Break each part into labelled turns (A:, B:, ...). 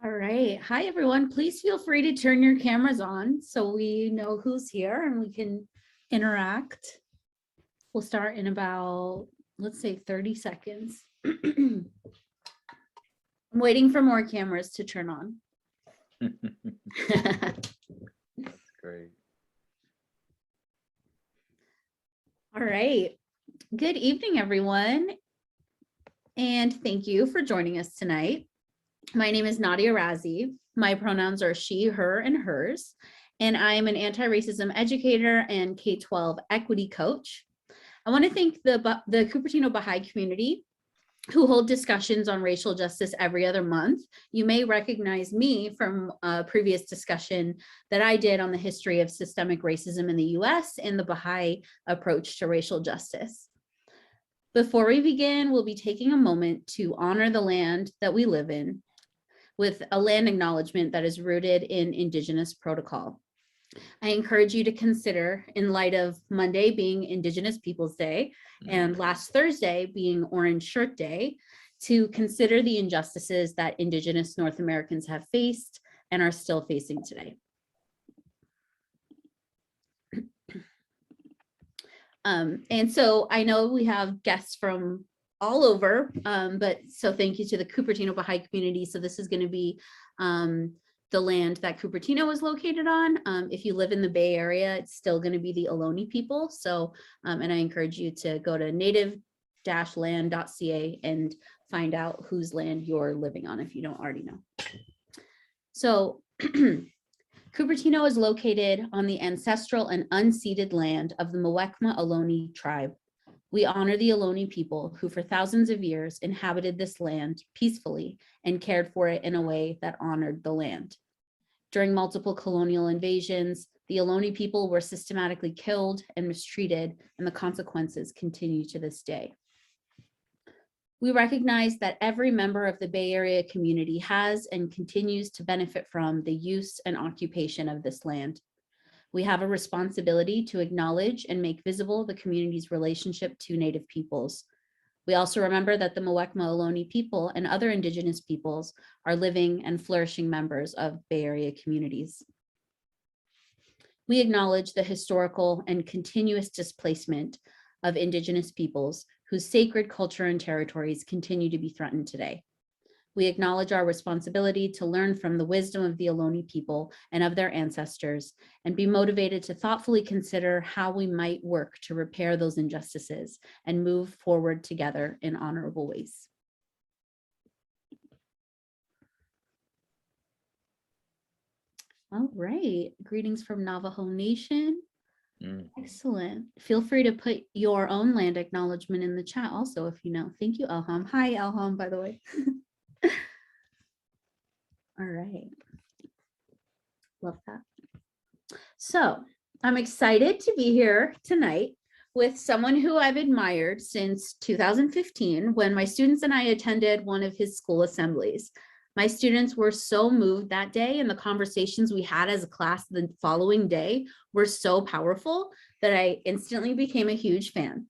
A: All right. Hi, everyone. Please feel free to turn your cameras on so we know who's here and we can interact. We'll start in about, let's say, 30 seconds. I'm waiting for more cameras to turn on.
B: That's great.
A: All right. Good evening, everyone. And thank you for joining us tonight. My name is Nadia Razi. My pronouns are she, her, and hers. And I am an anti-racism educator and K-12 equity coach. I want to thank the Cupertino Baha'i community who hold discussions on racial justice every other month. You may recognize me from a previous discussion that I did on the history of systemic racism in the US and the Baha'i approach to racial justice. Before we begin, we'll be taking a moment to honor the land that we live in with a land acknowledgement that is rooted in Indigenous protocol. I encourage you to consider, in light of Monday being Indigenous Peoples Day and last Thursday being Orange Shirt Day, to consider the injustices that Indigenous North Americans have faced and are still facing today. And so I know we have guests from all over, but so thank you to the Cupertino Baha'i community. So this is going to be the land that Cupertino is located on. If you live in the Bay Area, it's still going to be the Ohlone people. So, and I encourage you to go to native-land.ca and find out whose land you're living on if you don't already know. So Cupertino is located on the ancestral and unceded land of the Muwekma Ohlone tribe. We honor the Ohlone people who for thousands of years inhabited this land peacefully and cared for it in a way that honored the land. During multiple colonial invasions, the Ohlone people were systematically killed and mistreated, and the consequences continue to this day. We recognize that every member of the Bay Area community has and continues to benefit from the use and occupation of this land. We have a responsibility to acknowledge and make visible the community's relationship to Native peoples. We also remember that the Muwekma Ohlone people and other Indigenous peoples are living and flourishing members of Bay Area communities. We acknowledge the historical and continuous displacement of Indigenous peoples whose sacred culture and territories continue to be threatened today. We acknowledge our responsibility to learn from the wisdom of the Ohlone people and of their ancestors and be motivated to thoughtfully consider how we might work to repair those injustices and move forward together in honorable ways. All right, greetings from Navajo Nation. Excellent. Feel free to put your own land acknowledgement in the chat also if you know. Thank you, Elham. Hi, Elham, by the way. All right. Love that. So I'm excited to be here tonight with someone who I've admired since 2015 when my students and I attended one of his school assemblies. My students were so moved that day, and the conversations we had as a class the following day were so powerful that I instantly became a huge fan.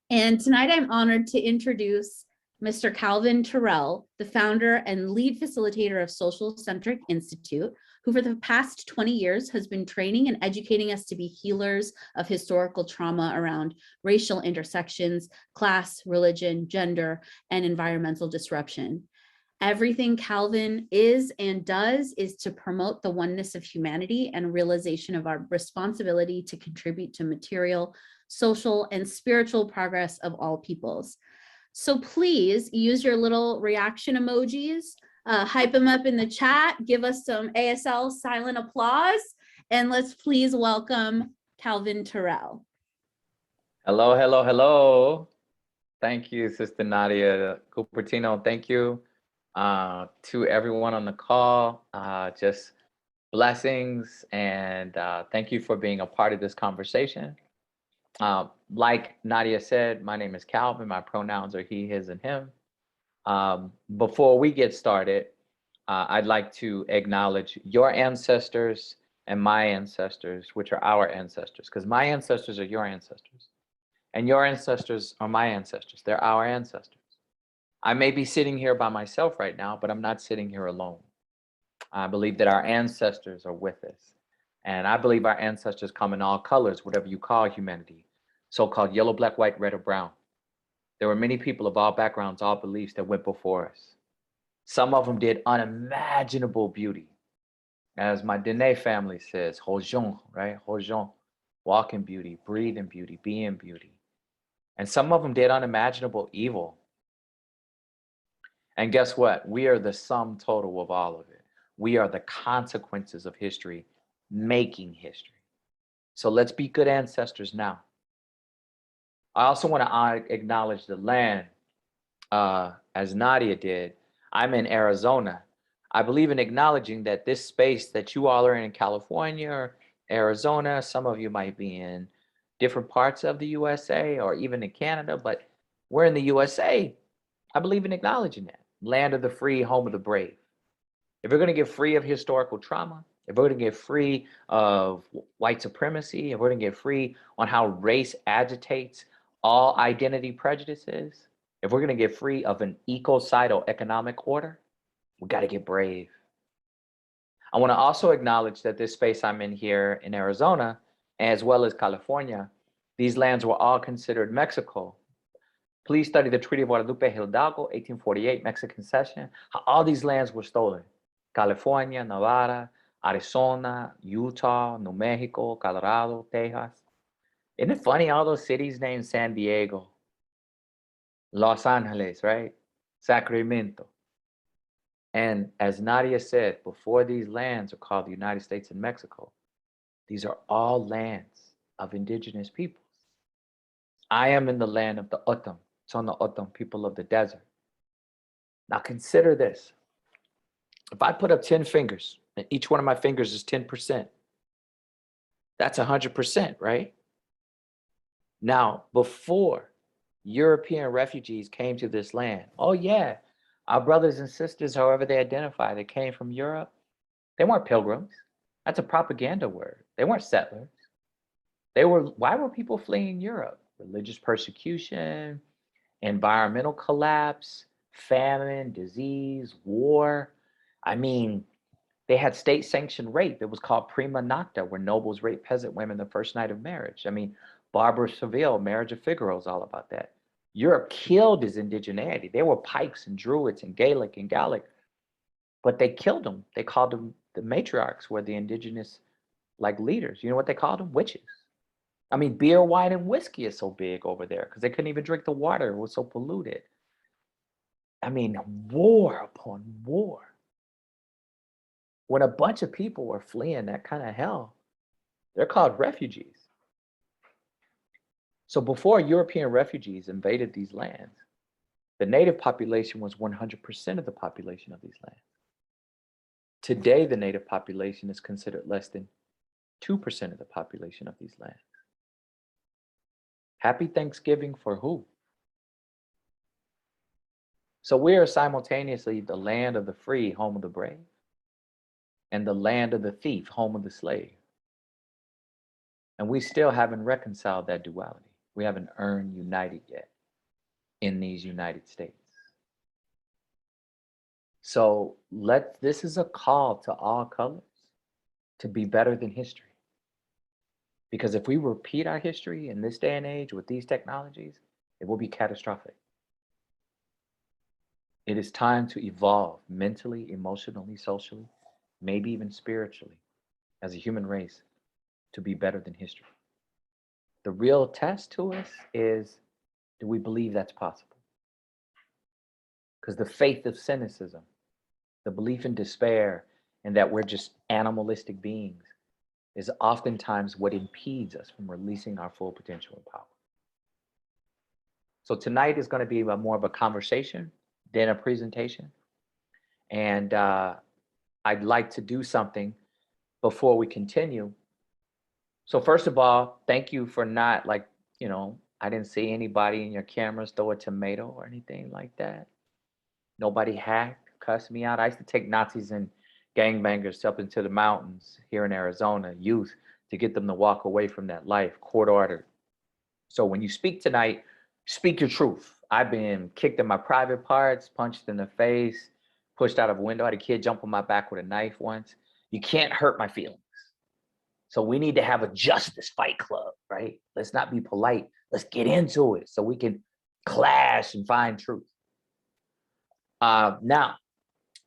A: And tonight I'm honored to introduce Mr. Calvin Terrell, the founder and lead facilitator of Social Centric Institute, who for the past 20 years has been training and educating us to be healers of historical trauma around racial intersections, class, religion, gender, and environmental disruption. Everything Calvin is and does is to promote the oneness of humanity and realization of our responsibility to contribute to material, social, and spiritual progress of all peoples. So please use your little reaction emojis, hype them up in the chat, give us some ASL silent applause, and let's please welcome Calvin Terrell.
B: Hello, hello, hello. Thank you, Sister Nadia Cupertino. Thank you to everyone on the call. Just blessings, and thank you for being a part of this conversation. Like Nadia said, my name is Calvin. My pronouns are he, his, and him. Before we get started, I'd like to acknowledge your ancestors and my ancestors, which are our ancestors, because my ancestors are your ancestors, and your ancestors are my ancestors. They're our ancestors. I may be sitting here by myself right now, but I'm not sitting here alone. I believe that our ancestors are with us. And I believe our ancestors come in all colors, whatever you call humanity, so-called yellow, black, white, red, or brown. There were many people of all backgrounds, all beliefs that went before us. Some of them did unimaginable beauty. As my Dene family says, Hojon, right? Hojon, walk in beauty, breathe in beauty, be in beauty. And some of them did unimaginable evil. And guess what? We are the sum total of all of it. We are the consequences of history, making history. So let's be good ancestors now. I also want to acknowledge the land, as Nadia did. I'm in Arizona. I believe in acknowledging that this space that you all are in California or Arizona, some of you might be in different parts of the USA or even in Canada, but we're in the USA. I believe in acknowledging that. Land of the free, home of the brave. If we're going to get free of historical trauma, if we're going to get free of white supremacy, if we're going to get free on how race agitates all identity prejudices, if we're going to get free of an ecocidal economic order, we got to get brave. I want to also acknowledge that this space I'm in here in Arizona, as well as California, these lands were all considered Mexico. Please study the Treaty of Guadalupe Hidalgo, 1848, Mexican cession, how all these lands were stolen. California, Nevada, Arizona, Utah, New Mexico, Colorado, Texas. Isn't it funny, all those cities named San Diego, Los Angeles, right? Sacramento. And as Nadia said, before these lands are called the United States and Mexico, these are all lands of indigenous peoples. I am in the land of the O'odham, Tohono O'odham, people of the desert. Now consider this. If I put up 10 fingers and each one of my fingers is 10%, that's 100%, right? Now, before European refugees came to this land, oh yeah, our brothers and sisters, however they identify, they came from Europe. They weren't pilgrims. That's a propaganda word. They weren't settlers. Why were people fleeing Europe? Religious persecution, environmental collapse, famine, disease, war. I mean, they had state-sanctioned rape. It was called prima nocta, where nobles raped peasant women the first night of marriage. I mean, Barbara Seville, Marriage of Figaro is all about that. Europe killed his indigeneity. They were Pikes and Druids and Gaelic and Gallic, but they killed them. They called them, the matriarchs were the indigenous like leaders. You know what they called them? Witches. I mean, beer, wine, and whiskey is so big over there because they couldn't even drink the water. It was so polluted. I mean, war upon war. When a bunch of people were fleeing that kind of hell, they're called refugees. So before European refugees invaded these lands, the native population was 100% of the population of these lands. Today, the native population is considered less than 2% of the population of these lands. Happy Thanksgiving for who? So we are simultaneously the land of the free, home of the brave, and the land of the thief, home of the slave. And we still haven't reconciled that duality. We haven't earned united yet in these United States. So this is a call to all colors to be better than history. Because if we repeat our history in this day and age with these technologies, it will be catastrophic. It is time to evolve mentally, emotionally, socially, maybe even spiritually, as a human race, to be better than history. The real test to us is, do we believe that's possible? Because the faith of cynicism, the belief in despair, and that we're just animalistic beings is oftentimes what impedes us from releasing our full potential and power. So tonight is going to be more of a conversation than a presentation. And I'd like to do something before we continue. So first of all, thank you for not I didn't see anybody in your cameras throw a tomato or anything like that. Nobody hacked, cussed me out. I used to take Nazis and gangbangers up into the mountains here in Arizona, youth, to get them to walk away from that life, court ordered. So when you speak tonight, speak your truth. I've been kicked in my private parts, punched in the face, pushed out of a window. I had a kid jump on my back with a knife once. You can't hurt my feelings. So we need to have a justice fight club, right? Let's not be polite. Let's get into it so we can clash and find truth. Now,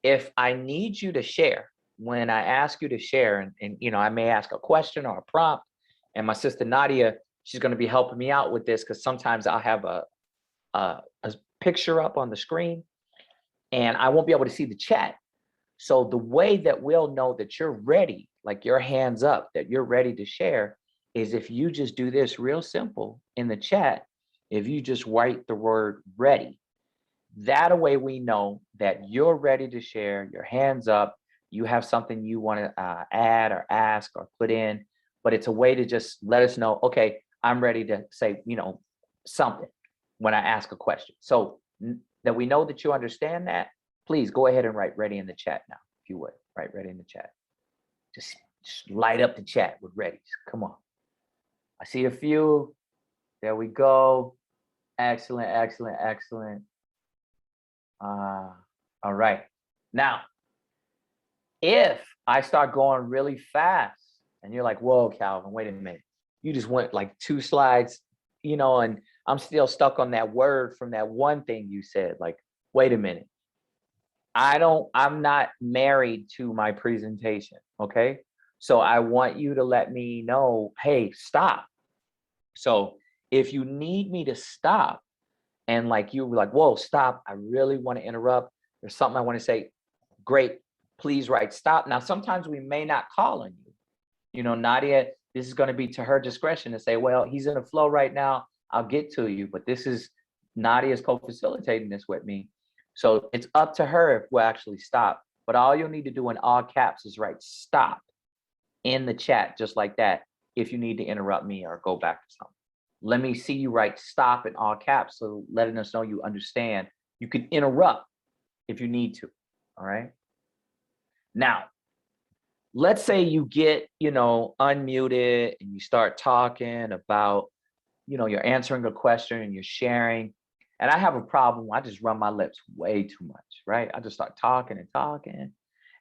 B: if I need you to share, when I ask you to share, and you know, I may ask a question or a prompt, and my sister Nadia, she's going to be helping me out with this, because sometimes I'll have a picture up on the screen and I won't be able to see the chat. So the way that we'll know that you're ready, like your hands up, that you're ready to share, is if you just do this real simple in the chat. If you just write the word ready, that way we know that you're ready to share, your hands up, you have something you want to add or ask or put in, but it's a way to just let us know, okay, I'm ready to say, you know, something when I ask a question. So that we know that you understand that, please go ahead and write ready in the chat now, if you would. Write ready in the chat. Just light up the chat with ready. Come on. I see a few. There we go. Excellent, excellent, excellent. All right. Now, if I start going really fast and you're like, whoa, Calvin, wait a minute. You just went like 2 slides, you know, and I'm still stuck on that word from that one thing you said. Like, wait a minute. I'm not married to my presentation, okay? So I want you to let me know, hey, stop. So if you need me to stop, and like you were like, whoa, stop, I really want to interrupt, there's something I want to say, great, please write stop. Now, sometimes we may not call on you. You know, Nadia, this is going to be to her discretion to say, well, he's in a flow right now, I'll get to you, but this is, Nadia's co-facilitating this with me. So it's up to her if we'll actually stop. But all you'll need to do in all caps is write stop in the chat, just like that, if you need to interrupt me or go back to something. Let me see you write stop in all caps, so letting us know you understand. You can interrupt if you need to, all right? Now, let's say you get, you know, unmuted and you start talking about, you know, you're answering a question and you're sharing. And I have a problem. I just run my lips way too much, right? I just start talking and talking.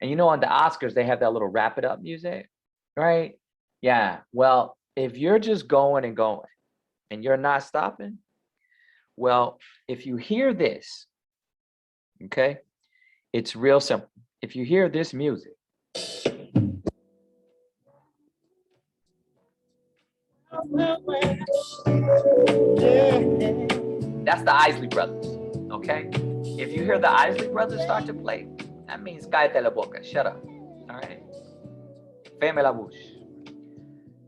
B: And you know, on the Oscars, they have that little wrap it up music, right? Yeah. Well, if you're just going and going and you're not stopping, well, if you hear this, okay, it's real simple. If you hear this music, that's the Isley Brothers, okay? If you hear the Isley Brothers start to play, that means cállate la boca, shut up, all right? Ferme la bouche.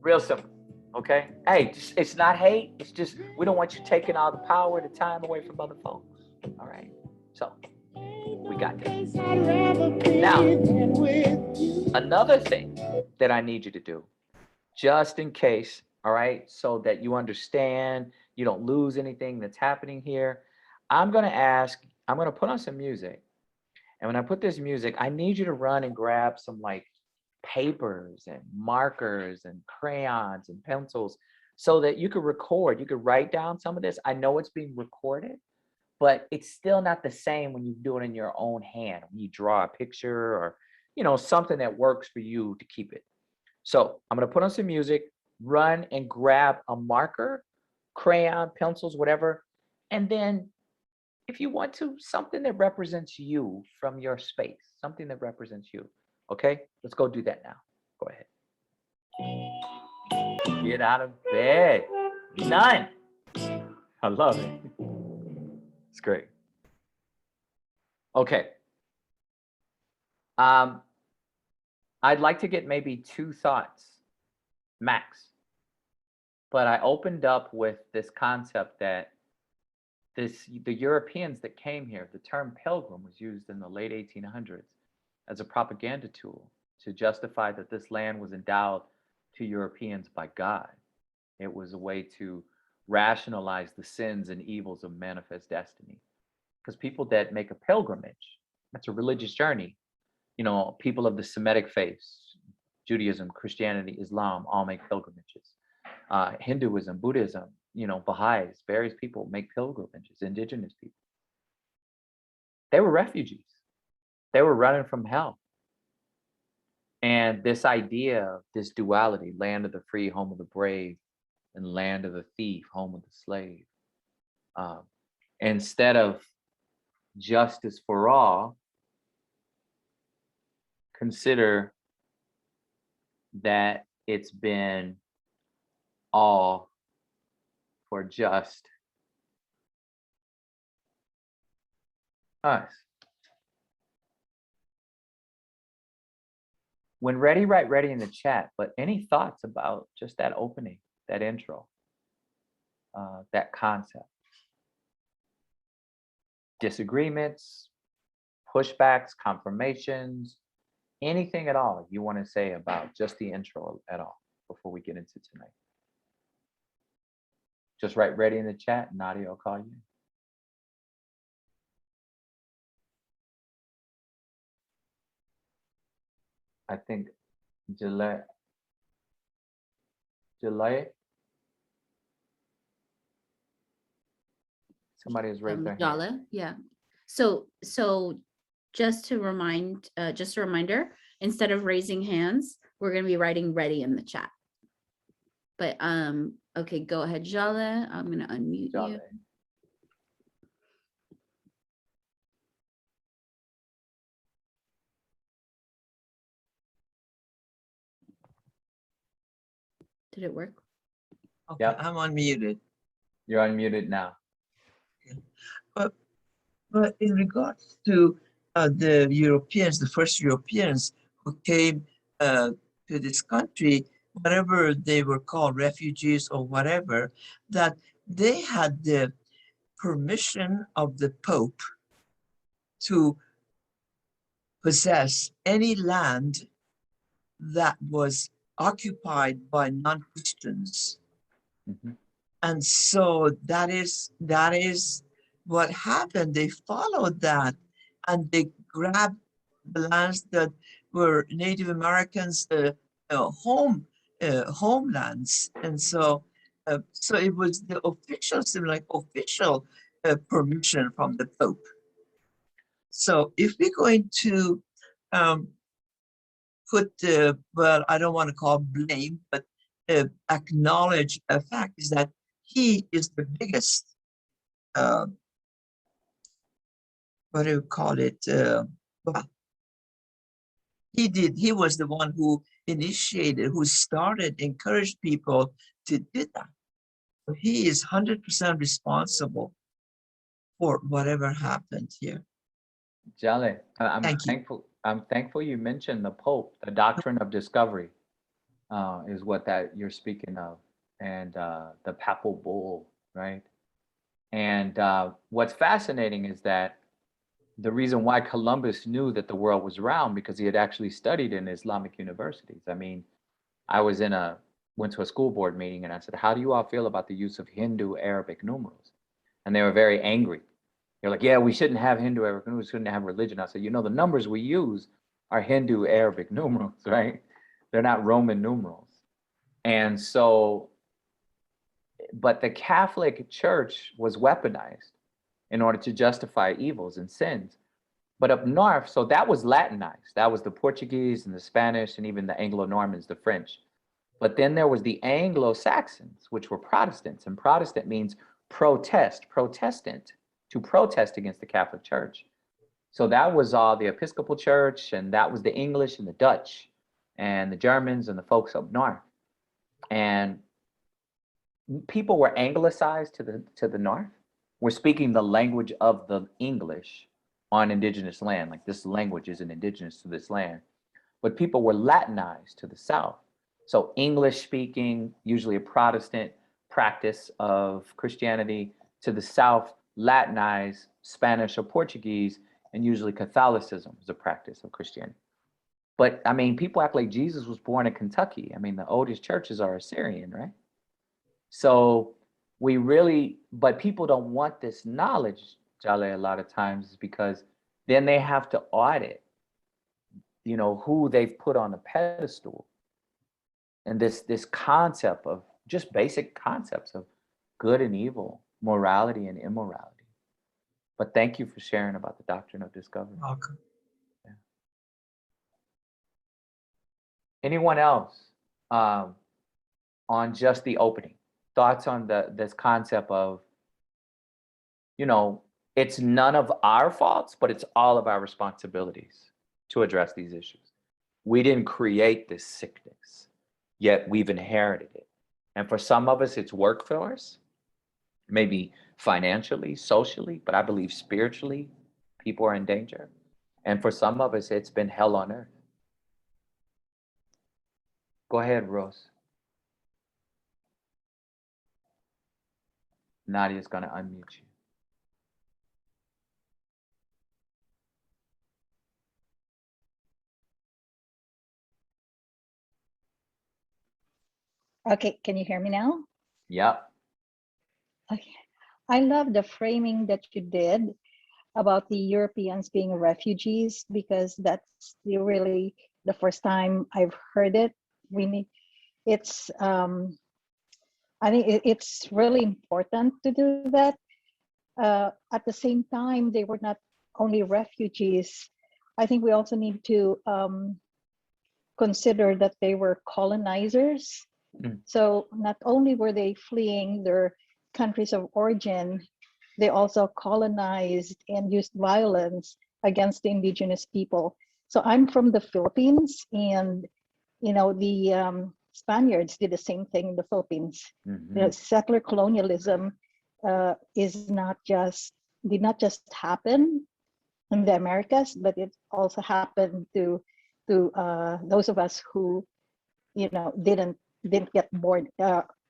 B: Real simple, okay? Hey, it's not hate, it's just we don't want you taking all the power, the time away from other folks, all right? So, we got this. Now, another thing that I need you to do, just in case, all right, so that you understand, you don't lose anything that's happening here, I'm going to put on some music. And when I put this music, I need you to run and grab some like papers and markers and crayons and pencils so that you could record, you could write down some of this. I know it's being recorded, but it's still not the same when you do it in your own hand. When you draw a picture or, you know, something that works for you to keep it. So I'm going to put on some music, run and grab a marker, crayon, pencils, whatever. And then if you want to, something that represents you from your space, something that represents you. Okay, let's go do that now. Go ahead. Get out of bed. None. I love it. It's great. Okay. I'd like to get maybe 2 thoughts max. But I opened up with this concept that the Europeans that came here, the term pilgrim was used in the late 1800s as a propaganda tool to justify that this land was endowed to Europeans by God. It was a way to rationalize the sins and evils of manifest destiny. Because people that make a pilgrimage, that's a religious journey. You know, people of the Semitic faiths, Judaism, Christianity, Islam, all make pilgrimages. Hinduism, Buddhism, you know, Baha'is, various people make pilgrimages, indigenous people. They were refugees. They were running from hell. And this idea of this duality, land of the free, home of the brave, and land of the thief, home of the slave. Instead of justice for all, consider that it's been all for just us. When ready, write ready in the chat, but any thoughts about just that opening, that intro, that concept? Disagreements, pushbacks, confirmations, anything at all you want to say about just the intro at all before we get into tonight? Just write ready in the chat. Nadia will call you. I think Gillette. Somebody has raised their hand.
A: Jala, yeah. So just a reminder, instead of raising hands, we're going to be writing ready in the chat. But okay, go ahead, Jala. I'm going to unmute
B: Jala.
A: you. Did it work?
C: Okay,
B: Yep.
C: I'm unmuted.
B: You're unmuted now.
C: But in regards to the Europeans, the first Europeans who came to this country, whatever they were called, refugees or whatever, that they had the permission of the Pope to possess any land that was occupied by non-Christians.
B: Mhm.
C: And so that is what happened. They followed that and they grabbed the lands that were Native Americans' homelands. And so so it was the official, official permission from the Pope. So if we're going to put, well, I don't want to call blame, but acknowledge a fact is that he is the biggest, what do you call it? Well, he was the one who initiated, who started, encouraged people to do that. So he is 100% responsible for whatever happened here.
B: Jale, I'm
C: Thank you.
B: thankful. I'm thankful you mentioned the Pope. The doctrine of discovery is what that you're speaking of, and the papal bull, right? And what's fascinating is that the reason why Columbus knew that the world was round because he had actually studied in Islamic universities. I mean, I went to a school board meeting and I said, "How do you all feel about the use of Hindu Arabic numerals?" And they were very angry. They're like, "Yeah, we shouldn't have Hindu Arabic numerals, we shouldn't have religion." I said, "You know, the numbers we use are Hindu Arabic numerals, right? They're not Roman numerals." And so, but the Catholic Church was weaponized in order to justify evils and sins. But up north, so that was Latinized. That was the Portuguese and the Spanish and even the Anglo-Normans, the French. But then there was the Anglo-Saxons, which were Protestants. And Protestant means Protestant, to protest against the Catholic Church. So that was all the Episcopal Church, and that was the English and the Dutch and the Germans and the folks up north. And people were anglicized to the north. We're speaking the language of the English on indigenous land. Like, this language isn't indigenous to this land. But people were Latinized to the south. So English speaking, usually a Protestant practice of Christianity. To the south, Latinized Spanish or Portuguese, and usually Catholicism is a practice of Christianity. But I mean, people act like Jesus was born in Kentucky. I mean, the oldest churches are Assyrian, right? So we really, but people don't want this knowledge, Jale, a lot of times, because then they have to audit, you know, who they've put on a pedestal. And this concept of just basic concepts of good and evil, morality and immorality. But thank you for sharing about the doctrine of discovery.
C: Welcome.
B: Anyone else on just the opening? Thoughts on this concept of, you know, it's none of our faults, but it's all of our responsibilities to address these issues. We didn't create this sickness, yet we've inherited it. And for some of us, it's workforce, maybe financially, socially, but I believe spiritually, people are in danger. And for some of us, it's been hell on earth. Go ahead, Rose. Nadia's going to unmute you.
D: Okay, can you hear me now?
B: Yep.
D: Okay. I love the framing that you did about the Europeans being refugees, because that's really the first time I've heard it. It's I think it's really important to do that. At the same time, they were not only refugees. I think we also need to consider that they were colonizers. So not only were they fleeing their countries of origin, they also colonized and used violence against the indigenous people. So I'm from the Philippines, and the Spaniards did the same thing in the Philippines. Settler colonialism did not just happen in the Americas, but it also happened to those of us who didn't get born,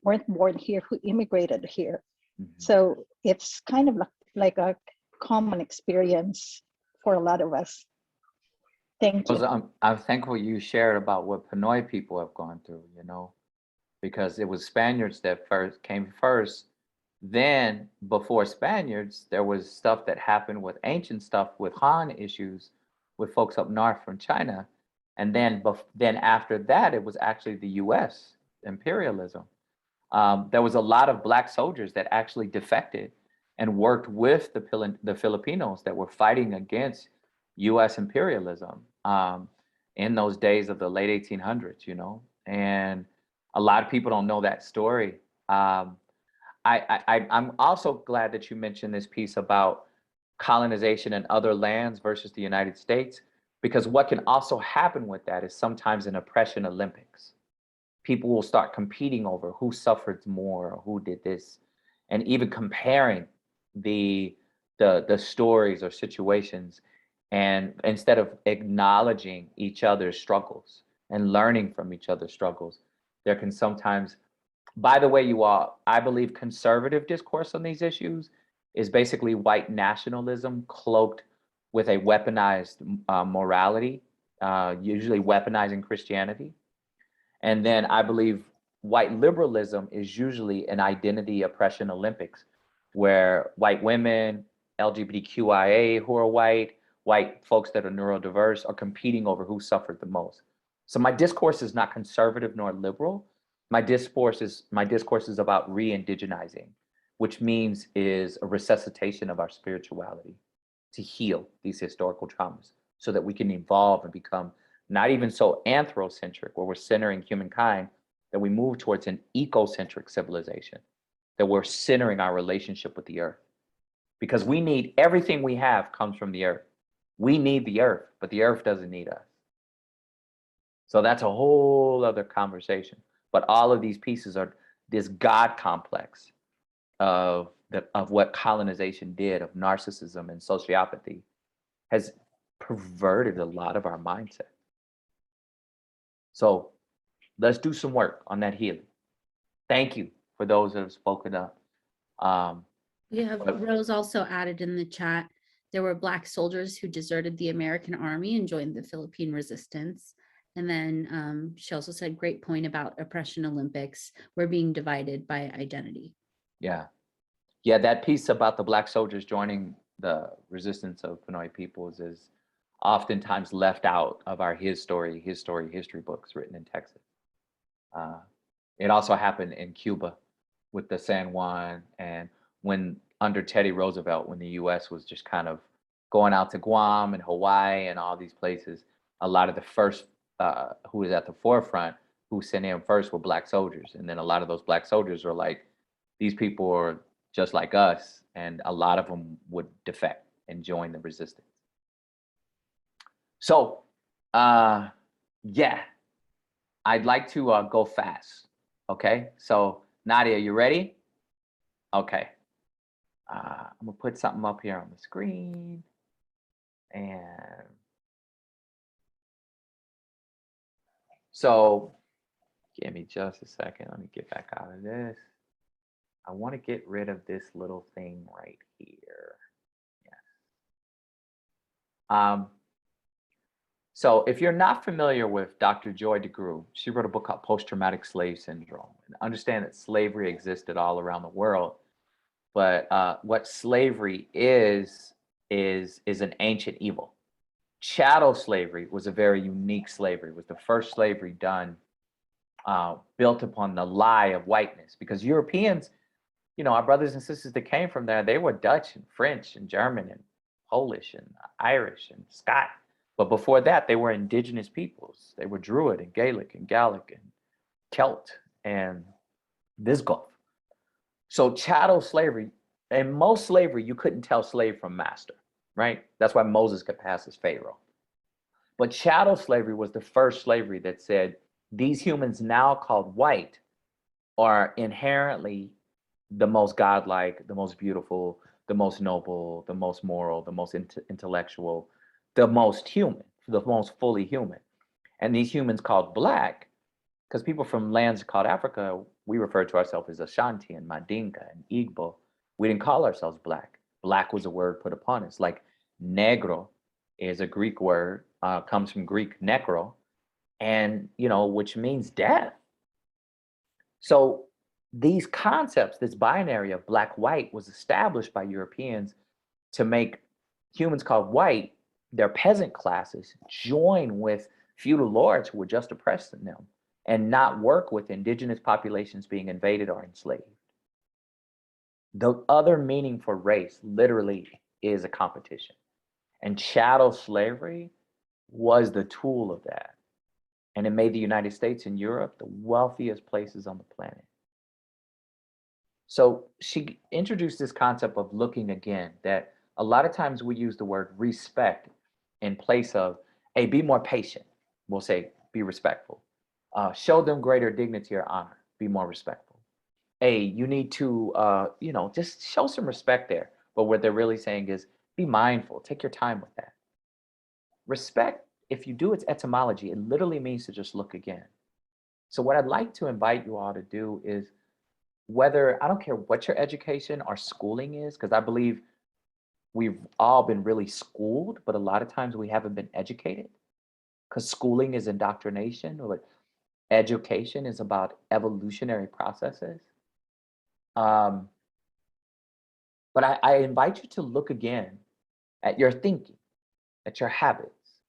D: weren't born here, who immigrated here. So it's kind of like a common experience for a lot of us. Thank you.
B: I'm thankful you shared about what Pinoy people have gone through, because it was Spaniards that came first. Then before Spaniards, there was stuff that happened with ancient stuff with Han issues with folks up north from China. And then after that, it was actually the US imperialism. There was a lot of Black soldiers that actually defected and worked with the Filipinos that were fighting against US imperialism in those days of the late 1800s, and a lot of people don't know that story. I'm also glad that you mentioned this piece about colonization in other lands versus the United States, because what can also happen with that is sometimes an oppression Olympics. People will start competing over who suffered more or who did this, and even comparing the stories or situations. And instead of acknowledging each other's struggles and learning from each other's struggles, there can sometimes, by the way, you all, I believe conservative discourse on these issues is basically white nationalism cloaked with a weaponized morality, usually weaponizing Christianity. And then I believe white liberalism is usually an identity oppression Olympics, where white women, LGBTQIA who are white folks that are neurodiverse are competing over who suffered the most. So my discourse is not conservative nor liberal. My discourse is about re-indigenizing, which means is a resuscitation of our spirituality to heal these historical traumas so that we can evolve and become not even so anthrocentric, where we're centering humankind, that we move towards an ecocentric civilization, that we're centering our relationship with the earth. Because we need, everything we have comes from the earth. We need the earth, but the earth doesn't need us. So that's a whole other conversation. But all of these pieces are this God complex of what colonization did, of narcissism and sociopathy, has perverted a lot of our mindset. So let's do some work on that healing. Thank you for those that have spoken up.
A: Rose also added in the chat, there were Black soldiers who deserted the American army and joined the Philippine resistance. And then she also said, great point about oppression Olympics. We're being divided by identity.
B: Yeah. Yeah, that piece about the Black soldiers joining the resistance of Pinoy peoples is oftentimes left out of our history books written in Texas. It also happened in Cuba with the San Juan, and when under Teddy Roosevelt, when the US was just kind of going out to Guam and Hawaii and all these places, a lot of the first who was at the forefront, who sent in first were Black soldiers. And then a lot of those Black soldiers were like, these people are just like us. And a lot of them would defect and join the resistance. So, yeah, I'd like to go fast. Okay, so Nadia, you ready? Okay. I'm gonna put something up here on the screen. And so, give me just a second. Let me get back out of this. I want to get rid of this little thing right here. Yes. So if you're not familiar with Dr. Joy DeGruy, she wrote a book called Post-Traumatic Slave Syndrome. And understand that slavery existed all around the world, but what slavery is an ancient evil. Chattel slavery was a very unique slavery. It was the first slavery done built upon the lie of whiteness, because Europeans, you know, our brothers and sisters that came from there, they were Dutch and French and German and Polish and Irish and Scot. But before that, they were indigenous peoples. They were Druid and Gaelic and Gallic and Celt and Visigoth. So chattel slavery, and most slavery, you couldn't tell slave from master, right? That's why Moses could pass as Pharaoh. But chattel slavery was the first slavery that said, these humans now called white are inherently the most godlike, the most beautiful, the most noble, the most moral, the most intellectual, the most human, the most fully human. And these humans called Black, because people from lands called Africa, we refer to ourselves as Ashanti and Mandinka and Igbo. We didn't call ourselves Black. Black was a word put upon us. Like negro is a Greek word, comes from Greek necro, and which means death. So these concepts, this binary of black white, was established by Europeans to make humans called white, their peasant classes, join with feudal lords who were just oppressing them and not work with indigenous populations being invaded or enslaved. The other meaning for race literally is a competition. And chattel slavery was the tool of that. And it made the United States and Europe the wealthiest places on the planet. So she introduced this concept of looking again, that a lot of times we use the word respect in place of, hey, be more patient. We'll say, be respectful. Show them greater dignity or honor, be more respectful. Hey, you need to, just show some respect there. But what they're really saying is, be mindful, take your time with that. Respect, if you do its etymology, it literally means to just look again. So what I'd like to invite you all to do is, whether, I don't care what your education or schooling is, because I believe we've all been really schooled, but a lot of times we haven't been educated, because schooling is indoctrination, but education is about evolutionary processes. But I invite you to look again at your thinking, at your habits,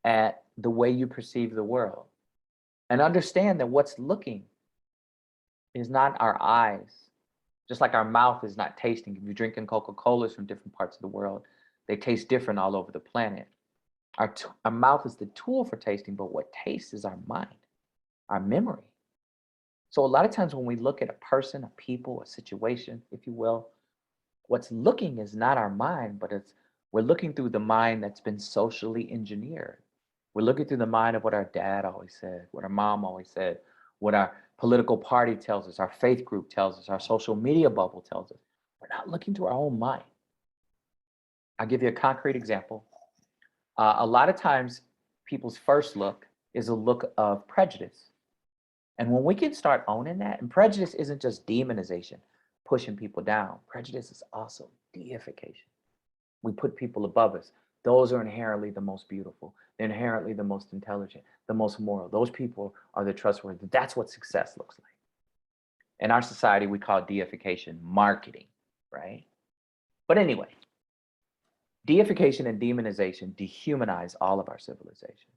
B: at the way you perceive the world, and understand that what's looking is not our eyes, just like our mouth is not tasting. If you're drinking Coca-Colas from different parts of the world, they taste different all over the planet. Our mouth is the tool for tasting, but what tastes is our mind, our memory. So a lot of times when we look at a person, a people, a situation, if you will, what's looking is not our mind, but we're looking through the mind that's been socially engineered. We're looking through the mind of what our dad always said, what our mom always said, what our political party tells us, our faith group tells us, our social media bubble tells us. We're not looking to our own mind. I'll give you a concrete example. A lot of times, people's first look is a look of prejudice. And when we can start owning that, and prejudice isn't just demonization, pushing people down. Prejudice is also deification. We put people above us. Those are inherently the most beautiful. They're inherently the most intelligent, the most moral. Those people are the trustworthy. That's what success looks like. In our society, we call deification marketing, right? But anyway, deification and demonization dehumanize all of our civilization.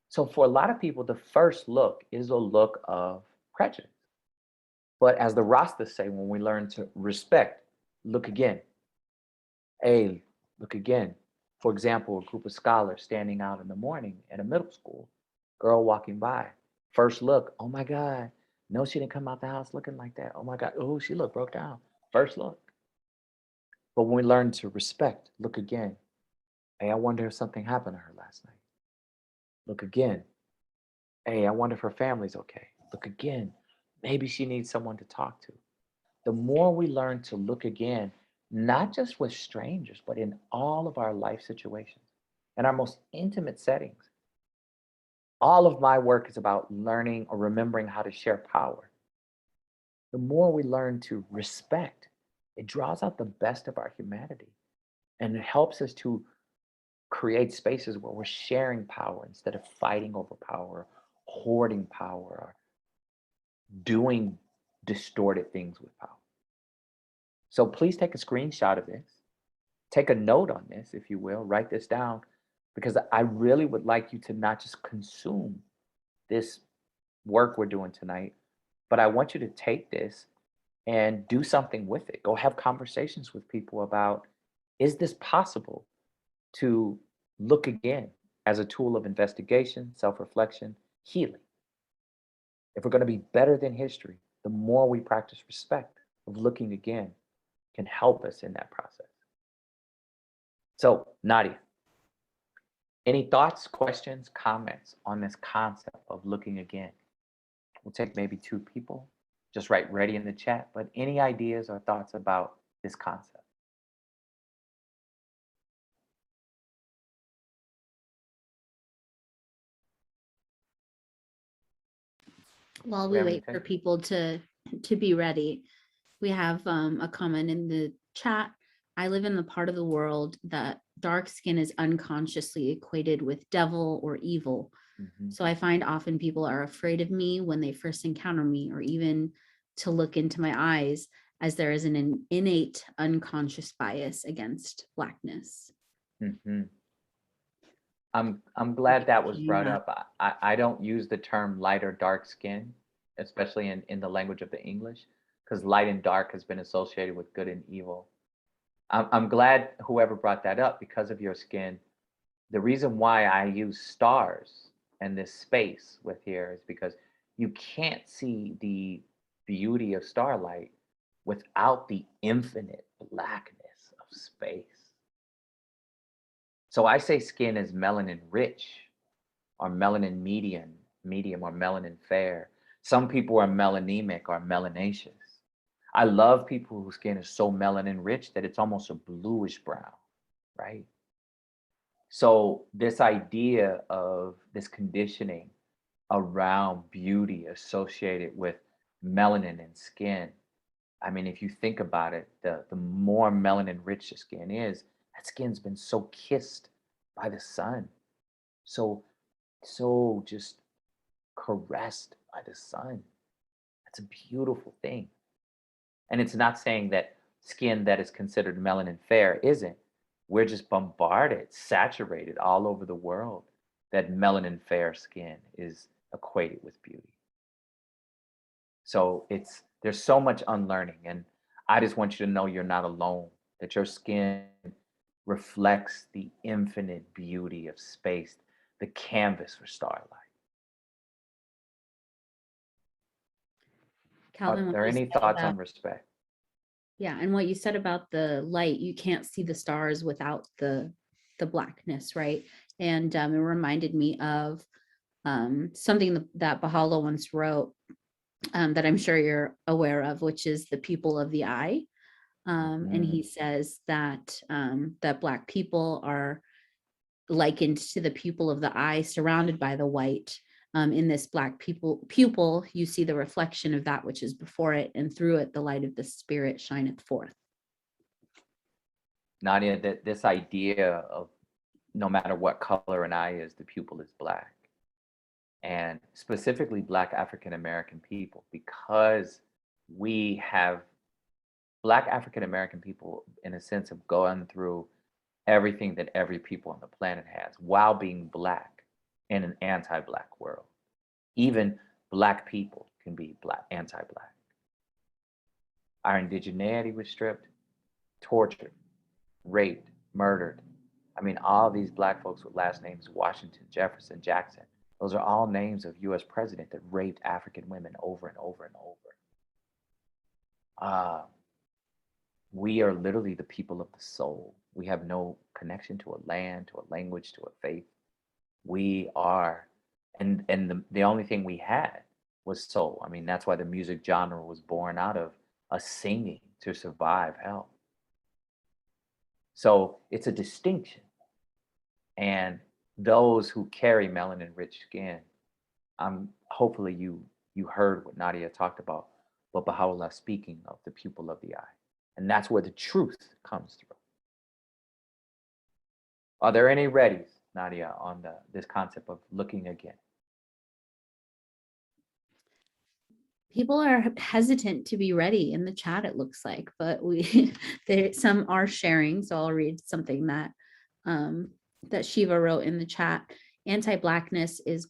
B: So for a lot of people, the first look is a look of prejudice. But as the Rastas say, when we learn to respect, look again. Hey, look again. For example, a group of scholars standing out in the morning at a middle school, girl walking by, first look, oh my God, no, she didn't come out the house looking like that. Oh my God, oh, she looked broke down. First look. But when we learn to respect, look again. Hey, I wonder if something happened to her last night. Look again. Hey, I wonder if her family's okay. Look again. Maybe she needs someone to talk to. The more we learn to look again, not just with strangers, but in all of our life situations, in our most intimate settings. All of my work is about learning or remembering how to share power. The more we learn to respect, it draws out the best of our humanity, and it helps us to create spaces where we're sharing power instead of fighting over power, hoarding power, or doing distorted things with power. So please take a screenshot of this. Take a note on this, if you will. Write this down, because I really would like you to not just consume this work we're doing tonight, but I want you to take this and do something with it. Go have conversations with people about, is this possible to look again as a tool of investigation, self-reflection, healing? If we're going to be better than history, the more we practice respect of looking again can help us in that process. So, Nadia, any thoughts, questions, comments on this concept of looking again? We'll take maybe 2 people. Just write ready in the chat, but any ideas or thoughts about this concept?
A: While
B: We
A: we
B: have
A: wait
B: any
A: for people to be ready, we have a comment in the chat. I live in the part of the world that dark skin is unconsciously equated with devil or evil. So I find often people are afraid of me when they first encounter me, or even to look into my eyes, as there is an innate unconscious bias against Blackness.
B: I'm glad that was brought up. I don't use the term light or dark skin, especially in the language of the English, because light and dark has been associated with good and evil. I'm glad whoever brought that up because of your skin. The reason why I use stars and this space with here is because you can't see the beauty of starlight without the infinite blackness of space. So I say skin is melanin rich, or melanin medium, or melanin fair. Some people are melanemic or melanaceous. I love people whose skin is so melanin rich that it's almost a bluish brown, right? So this idea of this conditioning around beauty associated with melanin and skin, I mean, if you think about it, the more melanin rich the skin is, that skin's been so kissed by the sun, so just caressed by the sun. That's a beautiful thing. And it's not saying that skin that is considered melanin fair isn't. We're just bombarded, saturated all over the world that melanin fair skin is equated with beauty. So there's so much unlearning, and I just want you to know you're not alone, that your skin reflects the infinite beauty of space, the canvas for starlight.
A: Calvin,
B: Are
A: what
B: there
A: you
B: any
A: said
B: thoughts
A: about-
B: on respect?
A: Yeah, and what you said about the light, you can't see the stars without the blackness, right? And it reminded me of something that Baha'u'llah once wrote, that I'm sure you're aware of, which is the pupil of the eye. And he says that that Black people are likened to the pupil of the eye surrounded by the white. In this Black pupil, you see the reflection of that which is before it, and through it, the light of the spirit shineth forth.
B: Nadia, this idea of no matter what color an eye is, the pupil is Black. And specifically Black African American people, because we have Black African American people, in a sense, have gone through everything that every people on the planet has while being Black in an anti-Black world. Even Black people can be anti-Black. Our indigeneity was stripped, tortured, raped, murdered, I mean, all these Black folks with last names Washington, Jefferson, Jackson, those are all names of US president that raped African women over and over and over. We are literally the people of the soul. We have no connection to a land, to a language, to a faith. We are, and the only thing we had was soul. I mean, that's why the music genre was born out of us singing to survive hell. So it's a distinction. And those who carry melanin-rich skin, hopefully you heard what Nadia talked about, but Baha'u'llah speaking of the pupil of the eye. And that's where the truth comes through. Are there any readies, Nadia, on this concept of looking again?
A: People are hesitant to be ready in the chat, it looks like, but some are sharing. So I'll read something that that Shiva wrote in the chat. Anti-Blackness is a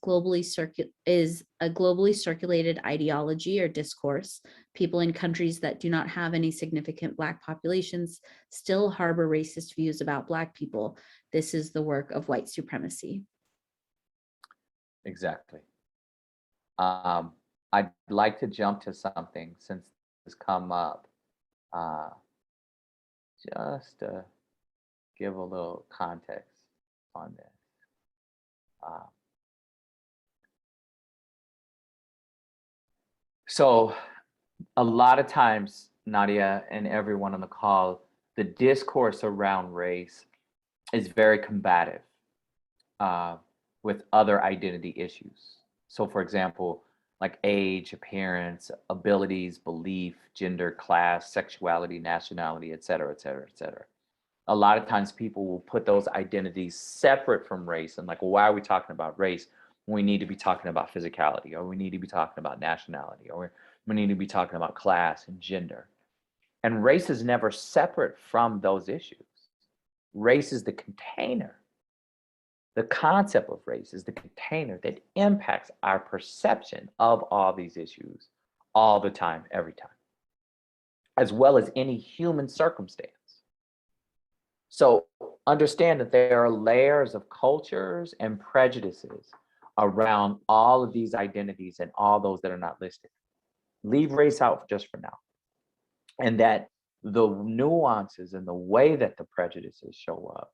A: globally circulated ideology or discourse. People in countries that do not have any significant Black populations still harbor racist views about Black people. This is the work of white supremacy.
B: Exactly. I'd like to jump to something since this come up, just to give a little context on this. So a lot of times, Nadia and everyone on the call, the discourse around race is very combative with other identity issues. So for example, like age, appearance, abilities, belief, gender, class, sexuality, nationality, et cetera, et cetera, et cetera. A lot of times people will put those identities separate from race and like, well, why are we talking about race? We need to be talking about physicality, or we need to be talking about nationality, or we need to be talking about class and gender. And race is never separate from those issues. Race is the container. The concept of race is the container that impacts our perception of all these issues all the time, every time, as well as any human circumstance. So understand that there are layers of cultures and prejudices around all of these identities and all those that are not listed. Leave race out just for now. And that the nuances and the way that the prejudices show up,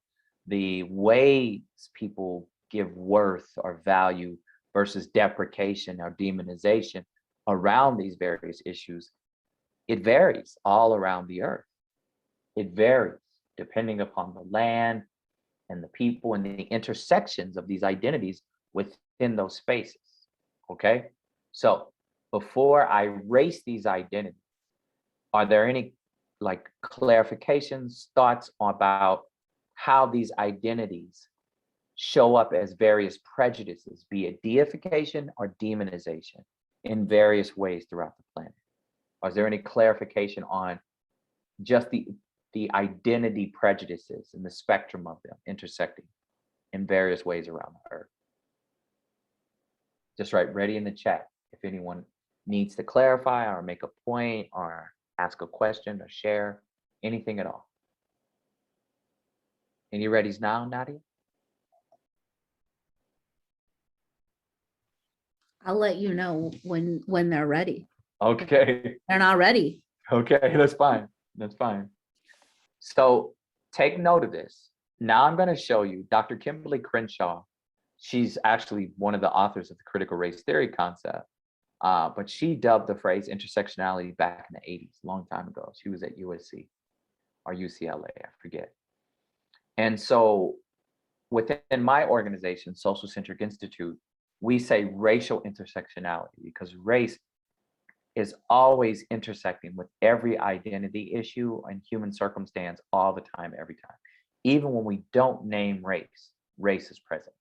B: the ways people give worth or value versus deprecation or demonization around these various issues, it varies all around the earth. It varies depending upon the land and the people and the intersections of these identities within those spaces, okay? So before I race these identities, are there any like clarifications, thoughts about how these identities show up as various prejudices, be it deification or demonization in various ways throughout the planet? Or is there any clarification on just the identity prejudices and the spectrum of them intersecting in various ways around the earth? Just write ready in the chat if anyone needs to clarify or make a point or ask a question or share anything at all. Any readies now, Nadia?
A: I'll let you know when they're ready.
B: Okay.
A: They're not ready.
B: Okay, that's fine. That's fine. So take note of this. Now I'm going to show you Dr. Kimberly Crenshaw. She's actually one of the authors of the critical race theory concept, but she dubbed the phrase intersectionality back in the 80s, a long time ago. She was at USC or UCLA, I forget. And so within my organization, Social Centric Institute, we say racial intersectionality because race is always intersecting with every identity issue and human circumstance all the time, every time. Even when we don't name race, race is present.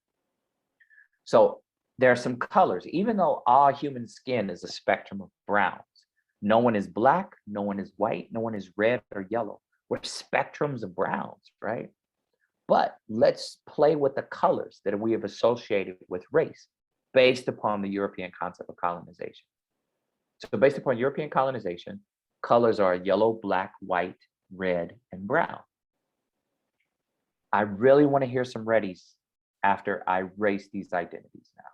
B: So there are some colors, even though all human skin is a spectrum of browns. No one is black, no one is white, no one is red or yellow. We're spectrums of browns, right? But let's play with the colors that we have associated with race based upon the European concept of colonization. So based upon European colonization, colors are yellow, black, white, red, and brown. I really want to hear some readies after I race these identities now.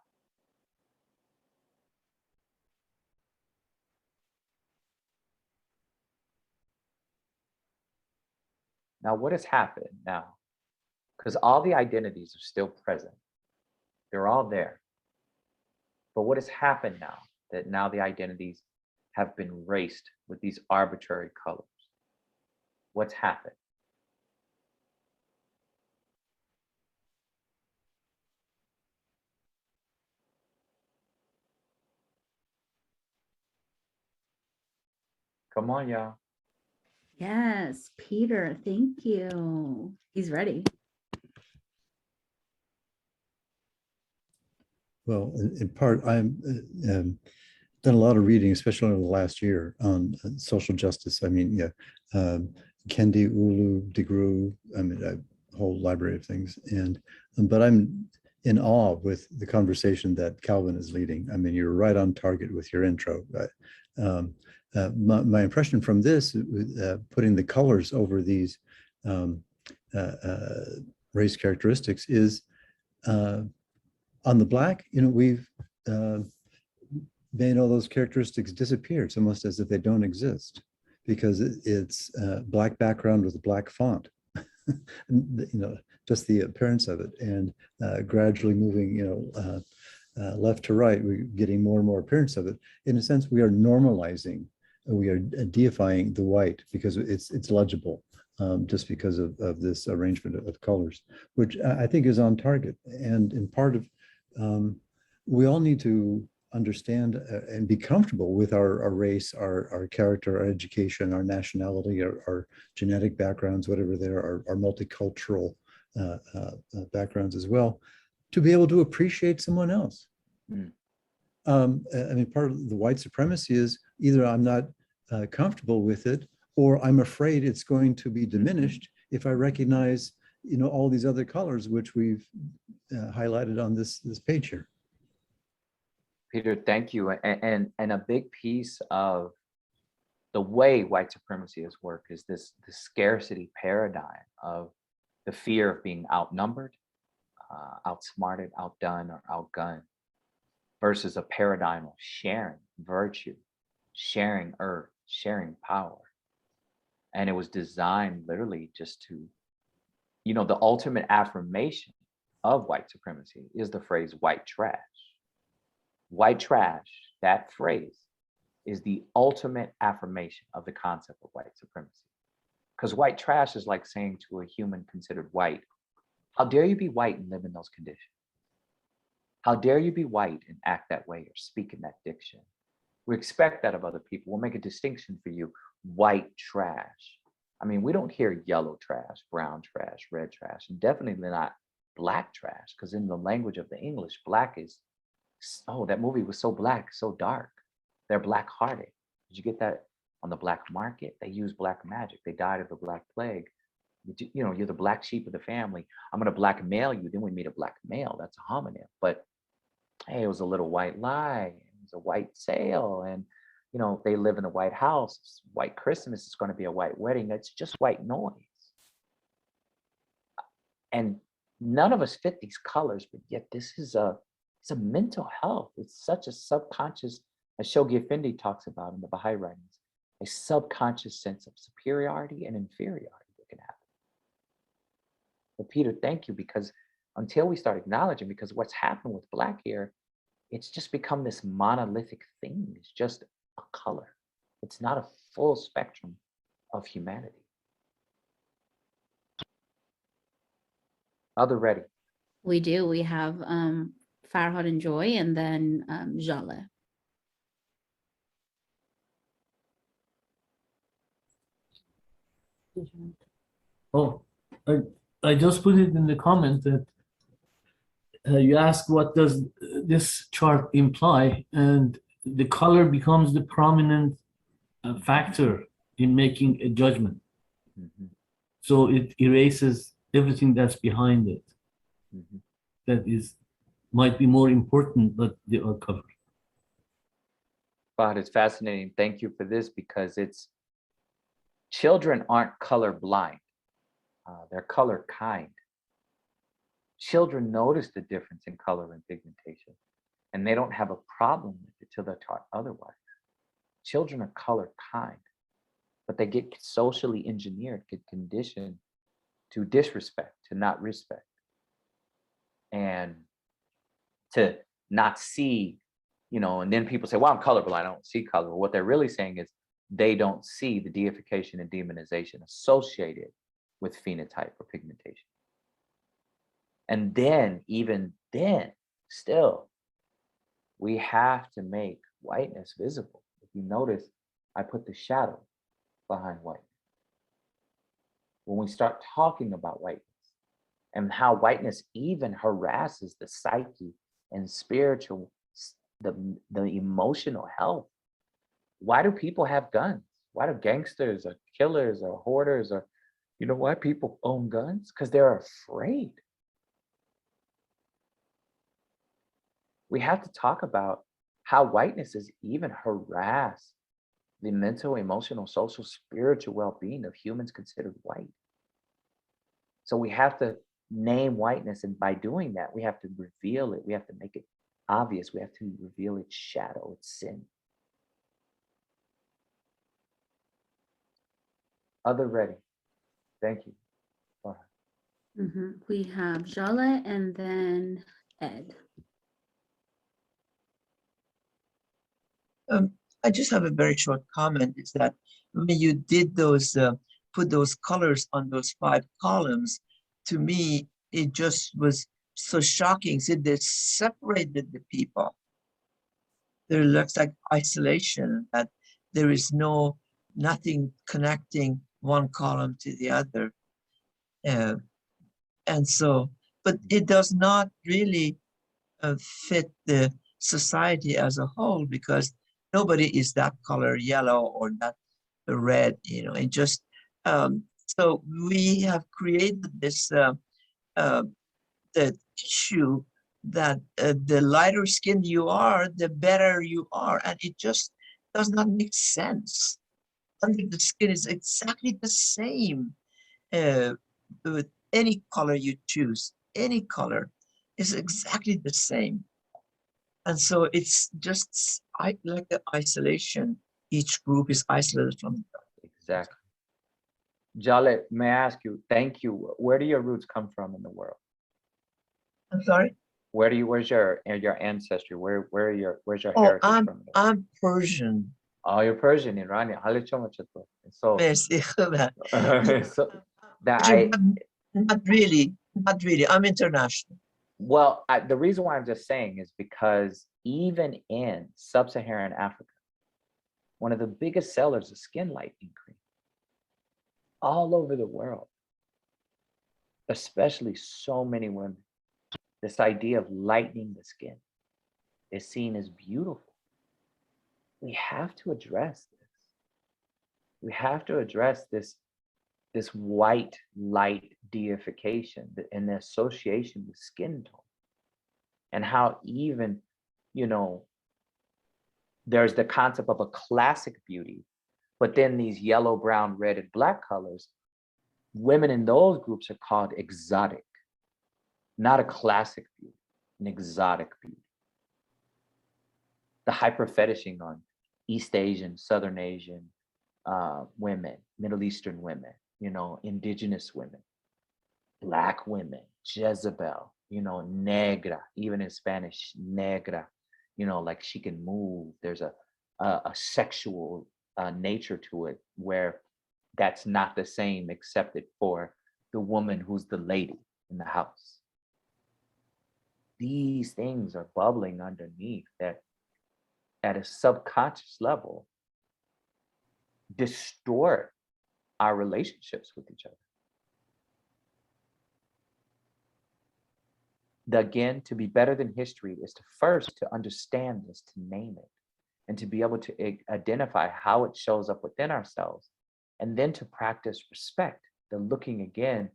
B: Now, what has happened now? Because all the identities are still present. They're all there. But what has happened now that now the identities have been raced with these arbitrary colors? What's happened? Come on, y'all.
A: Yes, Peter, thank you. He's ready.
E: Well, in part, I'm done a lot of reading, especially over the last year, on social justice. I mean, yeah, Kendi, Ulu, DeGruy, I mean, a whole library of things. And but I'm in awe with the conversation that Calvin is leading. I mean, you're right on target with your intro. My impression from this, putting the colors over these race characteristics, is on the Black, you know, we've made all those characteristics disappear. It's almost as if they don't exist, because it's Black background with a Black font. You know, just the appearance of it, and gradually moving, you know, left to right, we're getting more and more appearance of it. In a sense, we are normalizing, we are deifying the white because it's legible, just because of this arrangement of colors, which I think is on target. And in part of, we all need to understand and be comfortable with our race, our character, our education, our nationality, our genetic backgrounds, whatever they are, our multicultural backgrounds as well, to be able to appreciate someone else.
B: Mm.
E: I mean, part of the white supremacy is either I'm not comfortable with it, or I'm afraid it's going to be diminished if I recognize, you know, all these other colors which we've highlighted on this page here.
B: Peter, thank you. And a big piece of the way white supremacy has worked is this scarcity paradigm of the fear of being outnumbered, outsmarted, outdone, or outgunned, versus a paradigm of sharing virtue, sharing earth, sharing power. And it was designed literally just to, you know, the ultimate affirmation of white supremacy is the phrase white trash. White trash, that phrase, is the ultimate affirmation of the concept of white supremacy. Because white trash is like saying to a human considered white, how dare you be white and live in those conditions? How dare you be white and act that way or speak in that diction? We expect that of other people. We'll make a distinction for you, white trash. I mean, we don't hear yellow trash, brown trash, red trash, and definitely not black trash, because in the language of the English, black is, oh, that movie was so black, so dark. They're black-hearted. Did you get that? On the black market, they use black magic. They died of the black plague. You know, you're the black sheep of the family. I'm going to blackmail you. Then we meet a black male. That's a homonym. But hey, it was a little white lie. It was a white sale. And, you know, they live in the White House. It's white Christmas. It's going to be a white wedding. It's just white noise. And none of us fit these colors, but yet this is it's a mental health. It's such a subconscious, as Shoghi Effendi talks about in the Baha'i writings, a subconscious sense of superiority and inferiority that can happen. But Peter, thank you, because until we start acknowledging, because what's happened with Black here, it's just become this monolithic thing. It's just a color. It's not a full spectrum of humanity. Other ready?
A: We do. We have Farhad and Joy, and then Jale.
F: Oh, I just put it in the comment that you asked what does this chart imply, and the color becomes the prominent factor in making a judgment.
B: Mm-hmm.
F: So it erases everything that's behind it.
B: Mm-hmm.
F: That is might be more important, but they are covered.
B: But it's fascinating. Thank you for this, because it's children aren't color blind. They're color kind. Children notice the difference in color and pigmentation, and they don't have a problem with it till they're taught otherwise. Children are color kind, but they get socially engineered, get conditioned to disrespect, to not respect, and to not see, and then people say, well, I'm colorblind, I don't see color. Well, what they're really saying is they don't see the deification and demonization associated with phenotype or pigmentation. And then, even then, still, we have to make whiteness visible. If you notice, I put the shadow behind white. When we start talking about whiteness and how whiteness even harasses the psyche and spiritual, the emotional health. Why do people have guns? Why do gangsters or killers or hoarders or, why people own guns? Because they're afraid. We have to talk about how whiteness is even harass the mental, emotional, social, spiritual well-being of humans considered white. So we have to name whiteness, and by doing that, we have to reveal it. We have to make it obvious. We have to reveal its shadow, its sin. Other ready. Thank you. Go ahead.
A: We have Jale and then Ed.
C: I just have a very short comment. Is that when you did those, put those colors on those 5 columns, to me, it just was so shocking. See, they separated the people. There looks like isolation, that there is nothing connecting one column to the other. And so, but it does not really fit the society as a whole, because nobody is that color yellow or that red, and just, so we have created this, the issue that the lighter skin you are, the better you are. And it just does not make sense. Under the skin is exactly the same with any color you choose. Any color is exactly the same. And so it's just like the isolation. Each group is isolated from the other.
B: Exactly. Jale, may I ask you, thank you. Where do your roots come from in the world?
C: I'm sorry?
B: Where's your ancestry? Where's your
C: Oh,
B: heritage from?
C: I'm Persian.
B: Oh, you're Persian, Iranian. So,
C: Yes,
B: so that
C: Persian, not really. I'm international.
B: Well, the reason why I'm just saying is because even in sub-Saharan Africa, one of the biggest sellers of skin lightening cream all over the world, especially so many women, this idea of lightening the skin is seen as beautiful. We have to address this. We have to address this white light deification and the association with skin tone, and how even, there's the concept of a classic beauty, but then these yellow, brown, red, and black colors, women in those groups are called exotic, not a classic beauty, an exotic beauty. The hyper fetishing on East Asian, Southern Asian women, Middle Eastern women, indigenous women, Black women, Jezebel, negra, even in Spanish, negra, like she can move. There's a sexual nature to it, where that's not the same accepted for the woman who's the lady in the house. These things are bubbling underneath that at a subconscious level distort our relationships with each other. Again, to be better than history is to first to understand this, to name it, and to be able to identify how it shows up within ourselves, and then to practice respect, the looking again,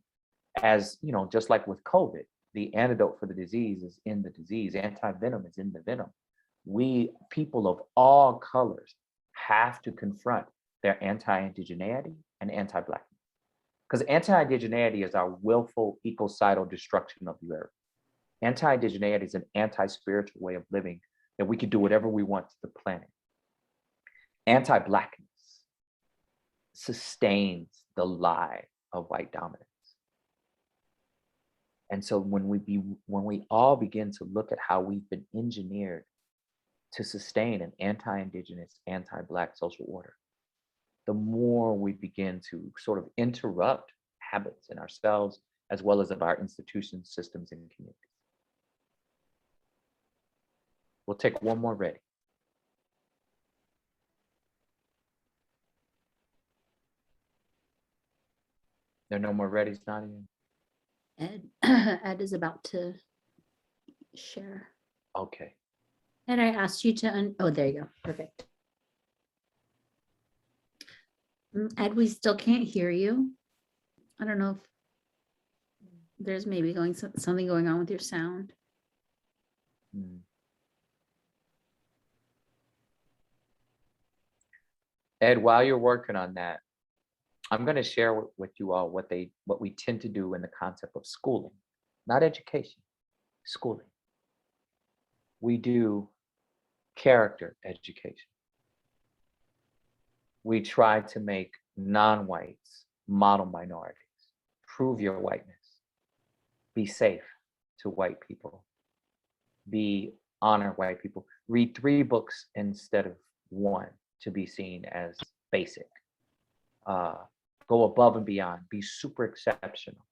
B: as just like with COVID, the antidote for the disease is in the disease, anti-venom is in the venom. We, people of all colors, have to confront their anti-indigeneity and anti-blackness. Because anti-indigeneity is our willful ecocidal destruction of the earth. Anti-indigeneity is an anti-spiritual way of living that we can do whatever we want to the planet. Anti-Blackness sustains the lie of white dominance. And so when we all begin to look at how we've been engineered to sustain an anti-indigenous, anti-Black social order, the more we begin to sort of interrupt habits in ourselves, as well as of our institutions, systems, and communities. We'll take one more ready. There are no more readies, Nadia?
A: Ed, Ed is about to share.
B: Okay.
A: And I asked you to, oh, there you go. Perfect. Ed, we still can't hear you. I don't know if there's maybe something going on with your sound.
B: Ed, while you're working on that, I'm going to share with you all what we tend to do in the concept of schooling, not education, schooling. We do character education. We try to make non-whites model minorities. Prove your whiteness. Be safe to white people. Honor white people. Read 3 books instead of 1 to be seen as basic. Go above and beyond. Be super exceptional.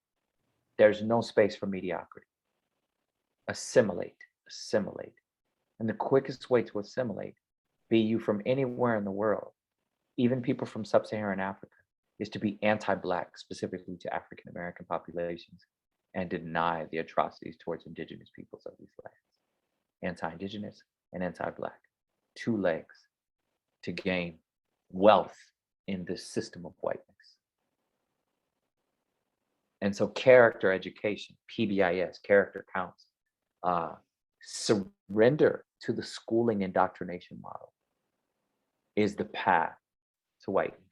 B: There's no space for mediocrity. Assimilate. And the quickest way to assimilate, be you from anywhere in the world, even people from sub-Saharan Africa, is to be anti-Black, specifically to African American populations, and deny the atrocities towards indigenous peoples of these lands. Anti-indigenous and anti-Black, 2 legs to gain wealth in this system of whiteness. And so character education, PBIS, character counts, surrender to the schooling indoctrination model is the path to whiteness.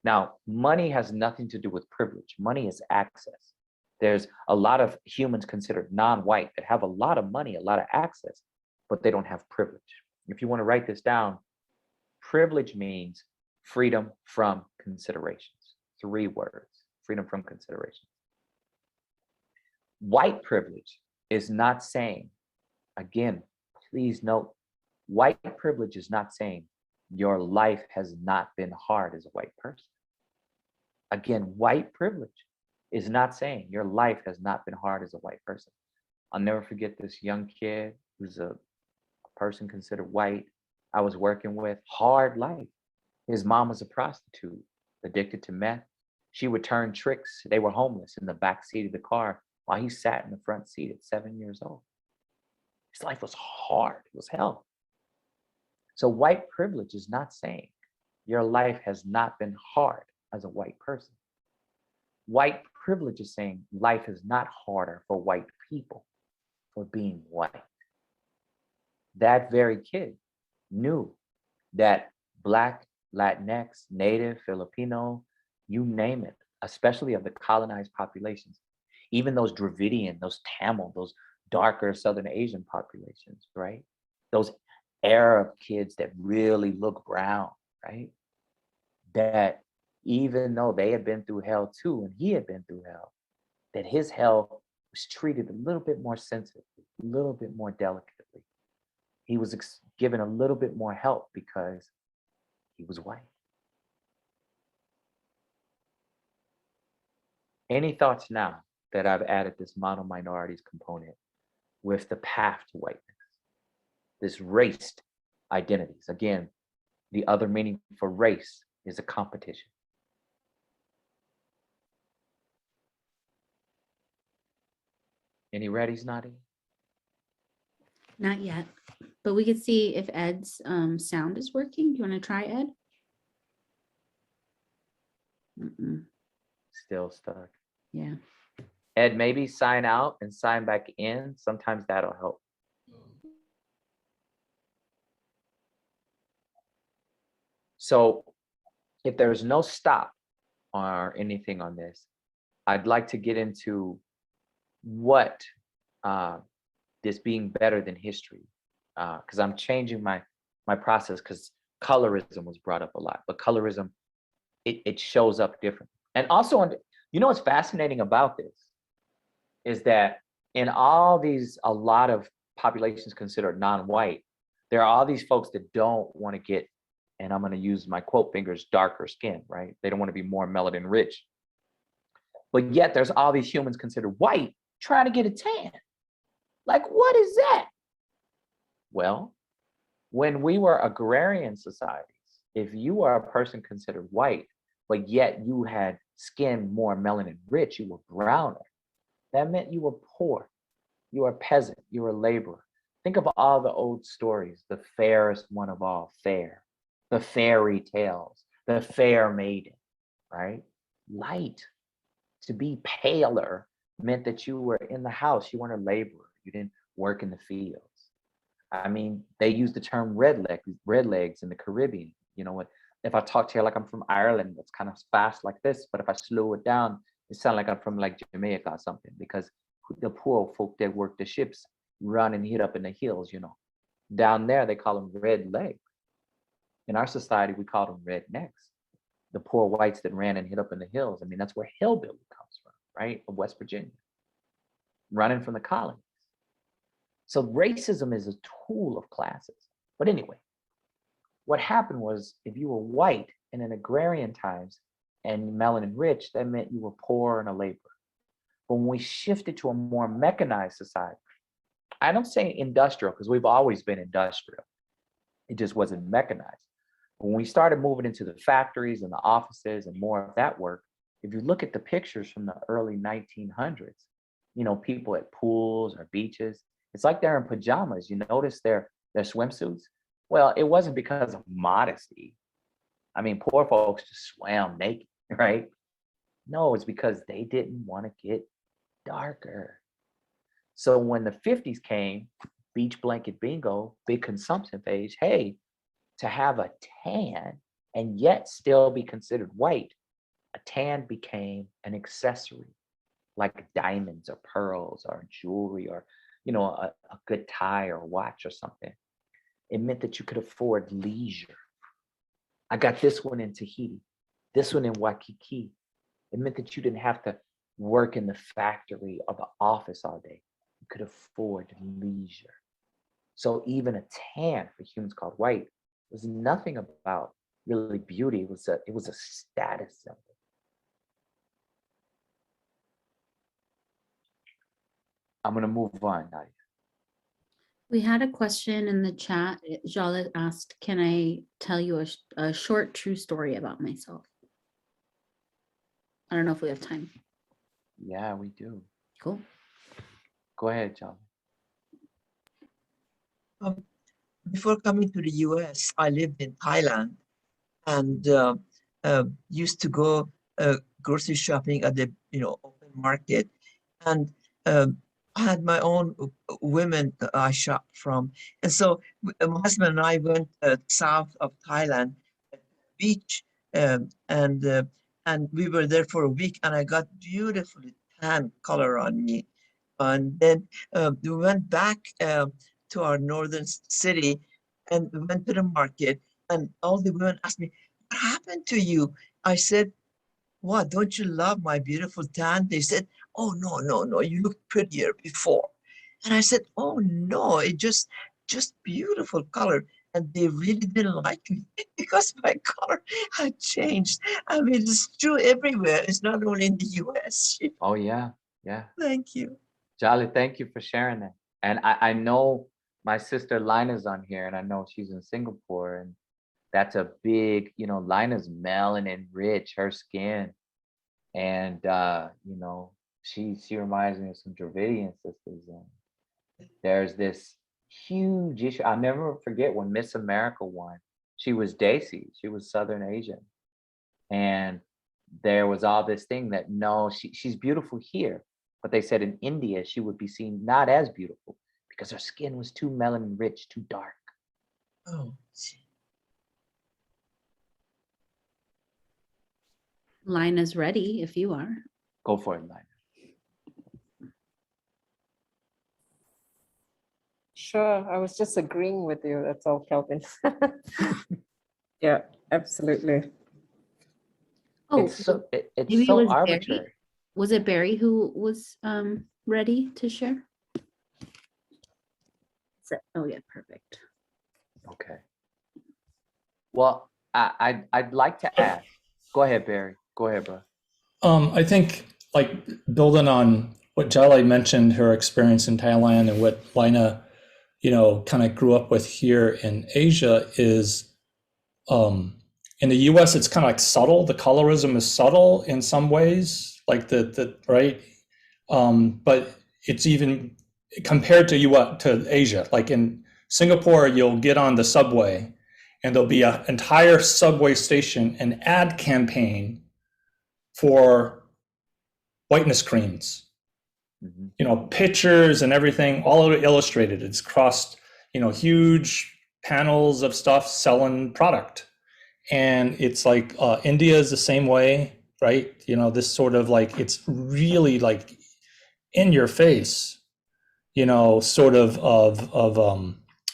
B: Now, money has nothing to do with privilege. Money is access. There's a lot of humans considered non-white that have a lot of money, a lot of access, but they don't have privilege. If you want to write this down, privilege means freedom from considerations. 3 words, freedom from consideration. White privilege is not saying, again, please note, white privilege is not saying your life has not been hard as a white person. Again, white privilege is not saying your life has not been hard as a white person. I'll never forget this young kid who's a person considered white I was working with, hard life. His mom was a prostitute, addicted to meth. She would turn tricks. They were homeless in the back seat of the car while he sat in the front seat at 7 years old. His life was hard, it was hell. So white privilege is not saying your life has not been hard as a white person. White privilege is saying life is not harder for white people for being white. That very kid knew that Black, Latinx, Native, Filipino, you name it, especially of the colonized populations, even those Dravidian, those Tamil, those darker Southern Asian populations, right? Those Arab kids that really look brown, right? That even though they had been through hell too, and he had been through hell, that his hell was treated a little bit more sensitively, a little bit more delicately. He was given a little bit more help because he was white. Any thoughts now that I've added this model minorities component with the path to whiteness, this raced identities? Again, the other meaning for race is a competition. Any readies, Nadia?
A: Not yet, but we could see if Ed's sound is working. Do you want to try, Ed?
B: Still stuck.
A: Yeah.
B: Ed, maybe sign out and sign back in. Sometimes that'll help. So if there's no stop, or anything on this, I'd like to get into what this being better than history, because I'm changing my process, because colorism was brought up a lot, but colorism, it shows up different. And also, you know what's fascinating about this is that in all these, a lot of populations considered non-white, there are all these folks that don't want to get, and I'm going to use my quote fingers, darker skin, right? They don't want to be more melanin rich. But yet there's all these humans considered white trying to get a tan. Like, what is that? Well, when we were agrarian societies, if you are a person considered white, but yet you had skin more melanin rich, you were browner, that meant you were poor. You were a peasant, you were a laborer. Think of all the old stories, the fairest one of all, fair, the fairy tales, the fair maiden, right? Light. To be paler meant that you were in the house, you weren't a laborer, you didn't work in the fields. I mean, they use the term redlegs in the Caribbean. You know what? If I talk to you like I'm from Ireland, it's kind of fast like this, but if I slow it down, it sounds like I'm from like Jamaica or something, because the poor folk that work the ships run and hid up in the hills, you know. Down there, they call them red legs. In our society, we call them rednecks. The poor whites that ran and hid up in the hills. I mean, that's where hillbilly comes from, right? Of West Virginia, running from the colonies. So racism is a tool of classes. But anyway, what happened was, if you were white in an agrarian times and melanin rich, that meant you were poor and a laborer. But when we shifted to a more mechanized society, I don't say industrial because we've always been industrial. It just wasn't mechanized. When we started moving into the factories and the offices and more of that work, if you look at the pictures from the early 1900s, you know, people at pools or beaches, it's like they're in pajamas. You notice their swimsuits? Well, it wasn't because of modesty. I mean, poor folks just swam naked, right? No, it's because they didn't want to get darker. So when the 50s came, beach blanket bingo, big consumption phase, hey, to have a tan and yet still be considered white, a tan became an accessory, like diamonds or pearls or jewelry or, you know, a good tie or watch or something. It meant that you could afford leisure. I got this one in Tahiti, this one in Waikiki. It meant that you didn't have to work in the factory or the office all day. You could afford leisure. So even a tan for humans called white was nothing about really beauty. It was a status symbol. I'm gonna move on, Nadia.
A: We had a question in the chat. Jala asked, can I tell you a short true story about myself? I don't know if we have time.
B: Yeah, we do.
A: Cool.
B: Go ahead, John.
C: Before coming to the US, I lived in Thailand and used to go grocery shopping at the open market, and I had my own women I shopped from, and so my husband and I went south of Thailand beach, and we were there for a week, and I got beautifully tan color on me, and then we went back to our northern city, and we went to the market, and all the women asked me, "What happened to you?" I said, "What, don't you love my beautiful tan?" They said, "Oh, no, no, no, you looked prettier before." And I said, "Oh, no, it just beautiful color." And they really didn't like me because my color had changed. I mean, it's true everywhere. It's not only in the US.
B: Oh yeah, yeah.
C: Thank you.
B: Jolly, thank you for sharing that. And I know my sister Lina's on here, and I know she's in Singapore, and that's a big, Lina's melanin rich, her skin. And she reminds me of some Dravidian sisters. And there's this huge issue. I'll never forget when Miss America won. She was Desi, she was Southern Asian. And there was all this thing that, no, she's beautiful here. But they said in India, she would be seen not as beautiful because her skin was too melanin rich, too dark.
C: Oh.
A: Lina's ready if you are.
B: Go for it, Lina.
G: Sure, I was just agreeing with you. That's all, Kelvin. Yeah, absolutely.
A: Oh,
B: It's so it's
A: maybe it
B: so
A: was Barry.
B: arbitrary.
A: Was it Barry who was ready to share? Oh yeah, perfect.
B: Okay. Well, I'd like to ask. Go ahead, Barry. Go ahead, bro.
H: I think, like, building on what Jalai mentioned, her experience in Thailand and what Lina, kind of grew up with here in Asia is, in the US, it's kind of like subtle. The colorism is subtle in some ways, like right? But it's even compared to Asia, like in Singapore, you'll get on the subway and there'll be an entire subway station, an ad campaign for whiteness creams, pictures and everything, all of it illustrated. It's crossed, huge panels of stuff selling product. And it's like India is the same way, right? This sort of like, it's really like in your face, sort of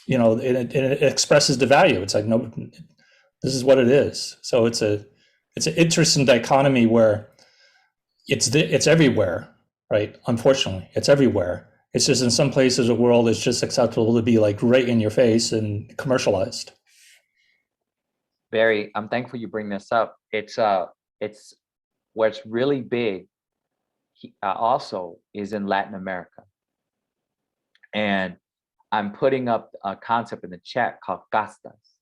H: it expresses the value. It's like, no, this is what it is. So it's an interesting dichotomy where it's everywhere, right? Unfortunately, it's everywhere. It's just in some places of the world, it's just acceptable to be like right in your face and commercialized.
B: Barry, I'm thankful you bring this up. It's where it's really big also is in Latin America. And I'm putting up a concept in the chat called castas.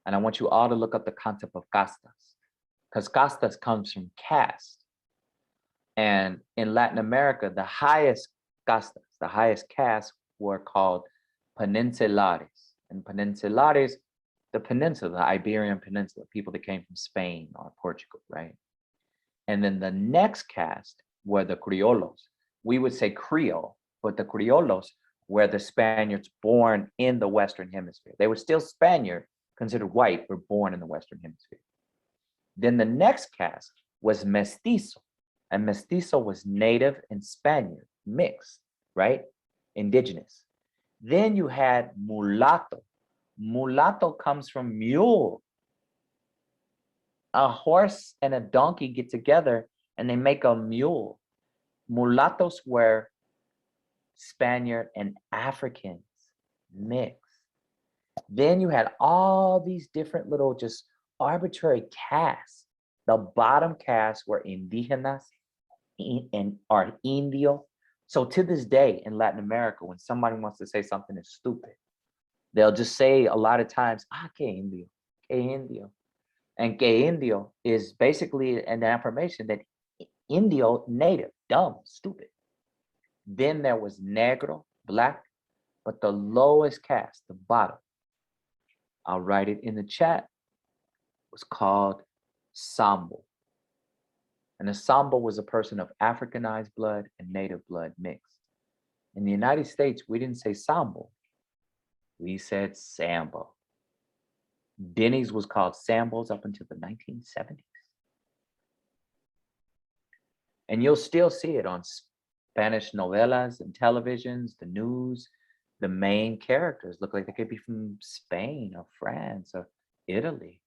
B: And I want you all to look up the concept of castas, because castas comes from caste. And in Latin America, the highest castas, the highest castes were called peninsulares. And peninsulares, the peninsula, the Iberian Peninsula, people that came from Spain or Portugal, right? And then the next caste were the criollos. We would say Creole, but the criollos were the Spaniards born in the Western Hemisphere. They were still Spaniard, considered white, but born in the Western Hemisphere. Then the next caste was mestizo, and mestizo was native and Spaniard, mixed, right? Indigenous. Then you had mulatto. Mulatto comes from mule. A horse and a donkey get together and they make a mule. Mulattoes were Spaniard and Africans mixed. Then you had all these different little just arbitrary castes. The bottom castes were indígenas and are indio. So to this day in Latin America, when somebody wants to say something is stupid, they'll just say a lot of times, que indio, que indio. And que indio is basically an affirmation that indio, native, dumb, stupid. Then there was negro, black, but the lowest caste, the bottom, I'll write it in the chat, was called Sambo. And a Sambo was a person of Africanized blood and native blood mixed. In the United States, we didn't say Sambo, we said Sambo. Denny's was called Sambo's up until the 1970s. And you'll still see it on Spanish novelas and televisions, the news. The main characters look like they could be from Spain or France or Italy,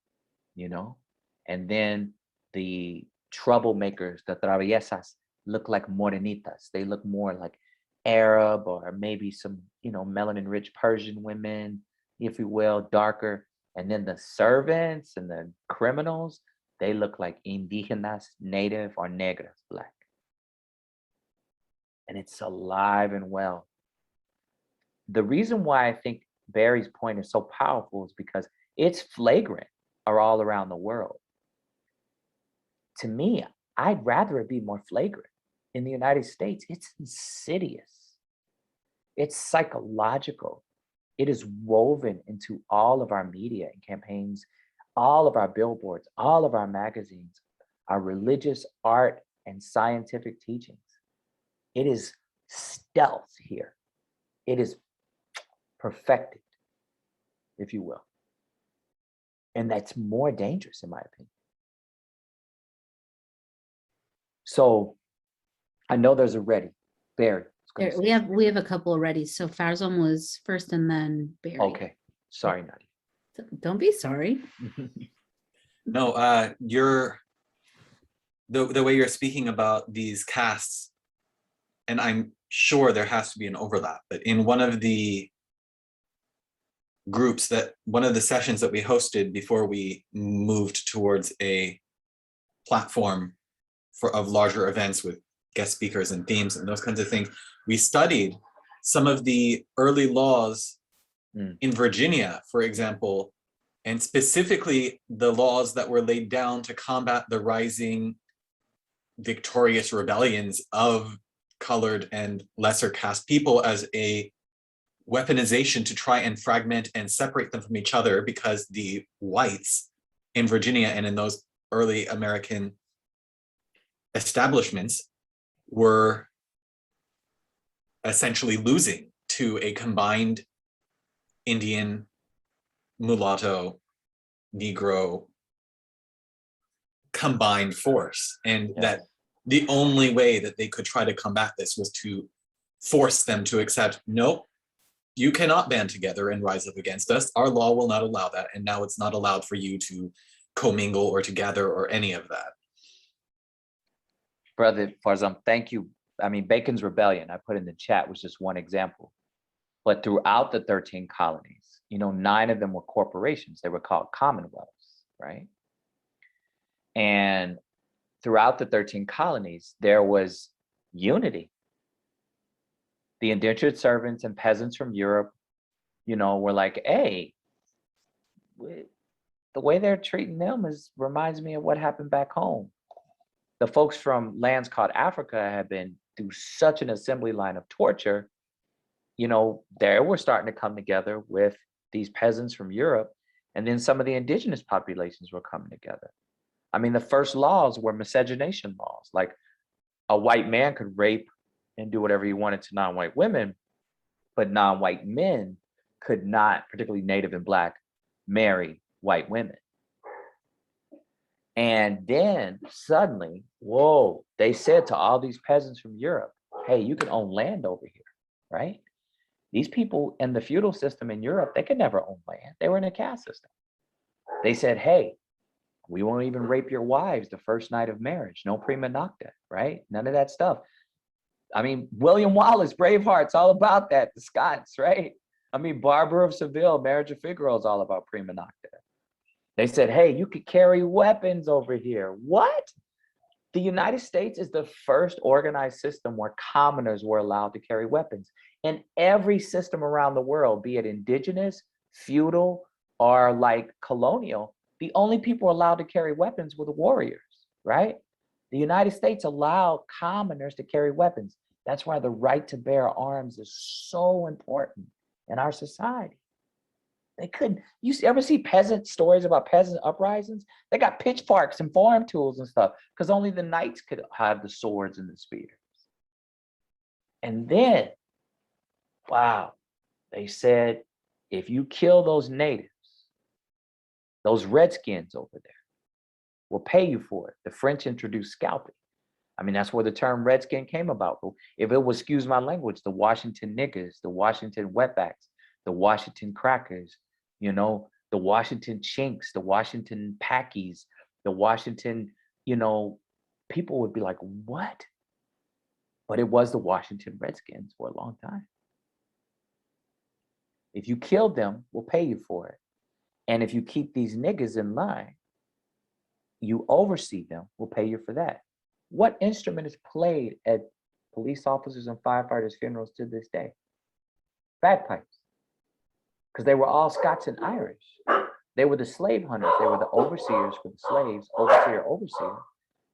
B: And then the troublemakers, the traviesas, look like morenitas. They look more like Arab or maybe some, melanin-rich Persian women, if you will, darker. And then the servants and the criminals, they look like indígenas, native, or negras, black. And it's alive and well. The reason why I think Barry's point is so powerful is because it's flagrant all around the world. To me, I'd rather it be more flagrant. In the United States, it's insidious. It's psychological. It is woven into all of our media and campaigns, all of our billboards, all of our magazines, our religious, art, and scientific teachings. It is stealth here. It is perfected, if you will. And that's more dangerous, in my opinion. So I know there's a ready. Barry.
A: We have a couple already. So Farzam was first and then Barry.
B: Okay. Sorry, Nadia.
A: Don't be sorry.
I: No, you're the way you're speaking about these castes, and I'm sure there has to be an overlap, but in one of the groups one of the sessions that we hosted before we moved towards a platform of larger events with guest speakers and themes and those kinds of things, we studied some of the early laws in Virginia, for example, and specifically the laws that were laid down to combat the rising victorious rebellions of colored and lesser caste people as a weaponization to try and fragment and separate them from each other, because the whites in Virginia and in those early American establishments were essentially losing to a combined Indian, mulatto, Negro combined force. And that the only way that they could try to combat this was to force them to accept, nope, you cannot band together and rise up against us. Our law will not allow that. And now it's not allowed for you to commingle or to gather or any of that.
B: Brother Farzam, thank you. I mean, Bacon's Rebellion, I put in the chat, was just one example. But throughout the 13 colonies, 9 of them were corporations. They were called commonwealths, right? And throughout the 13 colonies, there was unity. The indentured servants and peasants from Europe, were like, hey, the way they're treating them reminds me of what happened back home. The folks from lands called Africa had been through such an assembly line of torture, they were starting to come together with these peasants from Europe, and then some of the indigenous populations were coming together. I mean, the first laws were miscegenation laws, like a white man could rape and do whatever he wanted to non-white women, but non-white men could not, particularly Native and Black, marry white women. And then suddenly, whoa, they said to all these peasants from Europe, hey, you can own land over here, right? These people in the feudal system in Europe, they could never own land. They were in a caste system. They said, hey, we won't even rape your wives the first night of marriage. No prima nocta, right? None of that stuff. I mean, William Wallace, Braveheart's all about that. The Scots, right? I mean, Barbara of Seville, Marriage of Figaro is all about prima nocta. They said, hey, you could carry weapons over here. What? The United States is the first organized system where commoners were allowed to carry weapons. In every system around the world, be it indigenous, feudal, or like colonial, the only people allowed to carry weapons were the warriors, right? The United States allowed commoners to carry weapons. That's why the right to bear arms is so important in our society. They couldn't, you ever see peasant stories about peasant uprisings? They got pitchforks and farm tools and stuff because only the knights could have the swords and the spears. And then, wow, they said, if you kill those natives, those redskins over there, we'll pay you for it. The French introduced scalping. I mean, that's where the term redskin came about. If it was, excuse my language, the Washington niggers, the Washington wetbacks, the Washington crackers, the Washington chinks, the Washington packies, the Washington, people would be like, what? But it was the Washington Redskins for a long time. If you killed them, we'll pay you for it. And if you keep these niggas in line, you oversee them, we'll pay you for that. What instrument is played at police officers and firefighters' funerals to this day? Bagpipes. Because they were all Scots and Irish. They were the slave hunters. They were the overseers for the slaves. Overseer,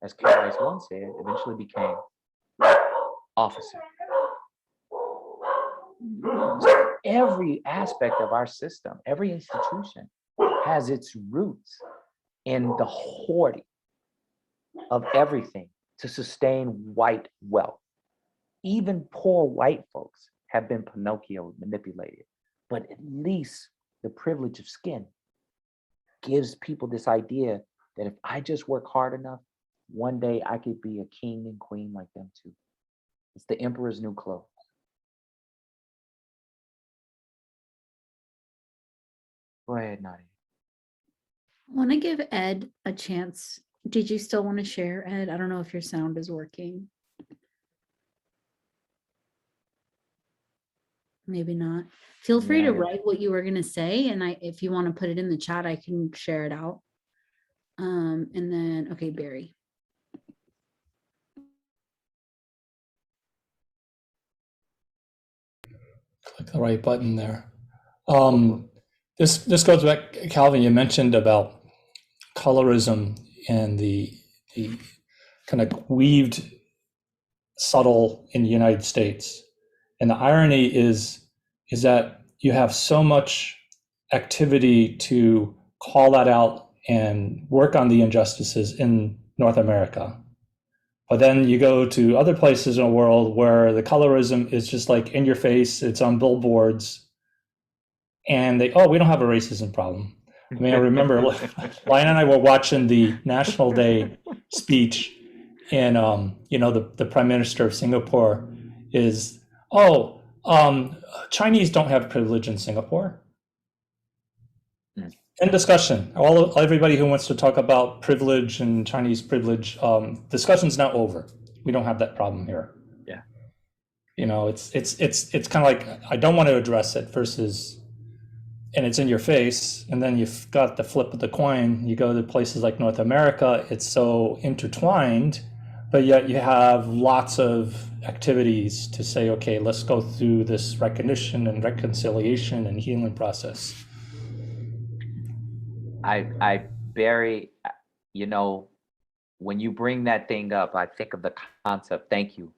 B: as Carlos once said, eventually became officer. So every aspect of our system, every institution has its roots in the hoarding of everything to sustain white wealth. Even poor white folks have been Pinocchio manipulated, but at least the privilege of skin gives people this idea that if I just work hard enough, one day I could be a king and queen like them too. It's the emperor's new clothes. Go ahead, Nadia.
A: I want to give Ed a chance. Did you still want to share, Ed? I don't know if your sound is working. Maybe not. Feel free to
B: Yeah.
A: write what you were going to say. And if you want to put it in the chat, I can share it out. And then, okay, Barry.
H: Click the right button there. This goes back, Calvin, you mentioned about colorism and the kind of weaved subtle in the United States. And the irony is that you have so much activity to call that out and work on the injustices in North America. But then you go to other places in the world where the colorism is just like in your face, it's on billboards, and we don't have a racism problem. I mean, I remember Lion and I were watching the National Day speech, and the Prime Minister of Singapore is, Chinese don't have privilege in Singapore. In discussion, everybody who wants to talk about privilege and Chinese privilege, discussion's not over. We don't have that problem here.
B: Yeah.
H: It's kind of like, I don't want to address it versus, and it's in your face. And then you've got the flip of the coin. You go to places like North America, it's so intertwined, but yet you have lots of activities to say, okay, let's go through this recognition and reconciliation and healing process.
B: Barry, when you bring that thing up, I think of the concept. Thank you.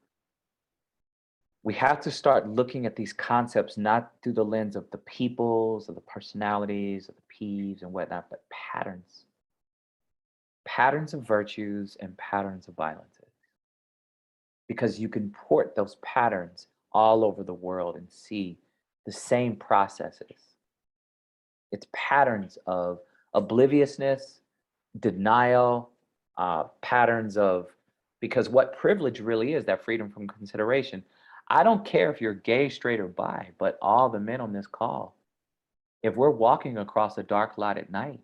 B: We have to start looking at these concepts not through the lens of the peoples, of the personalities, of the peeves and whatnot, but patterns. Patterns of virtues and patterns of violences. Because you can port those patterns all over the world and see the same processes. It's patterns of obliviousness, denial, patterns of, because what privilege really is, that freedom from consideration. I don't care if you're gay, straight, or bi, but all the men on this call, if we're walking across a dark lot at night,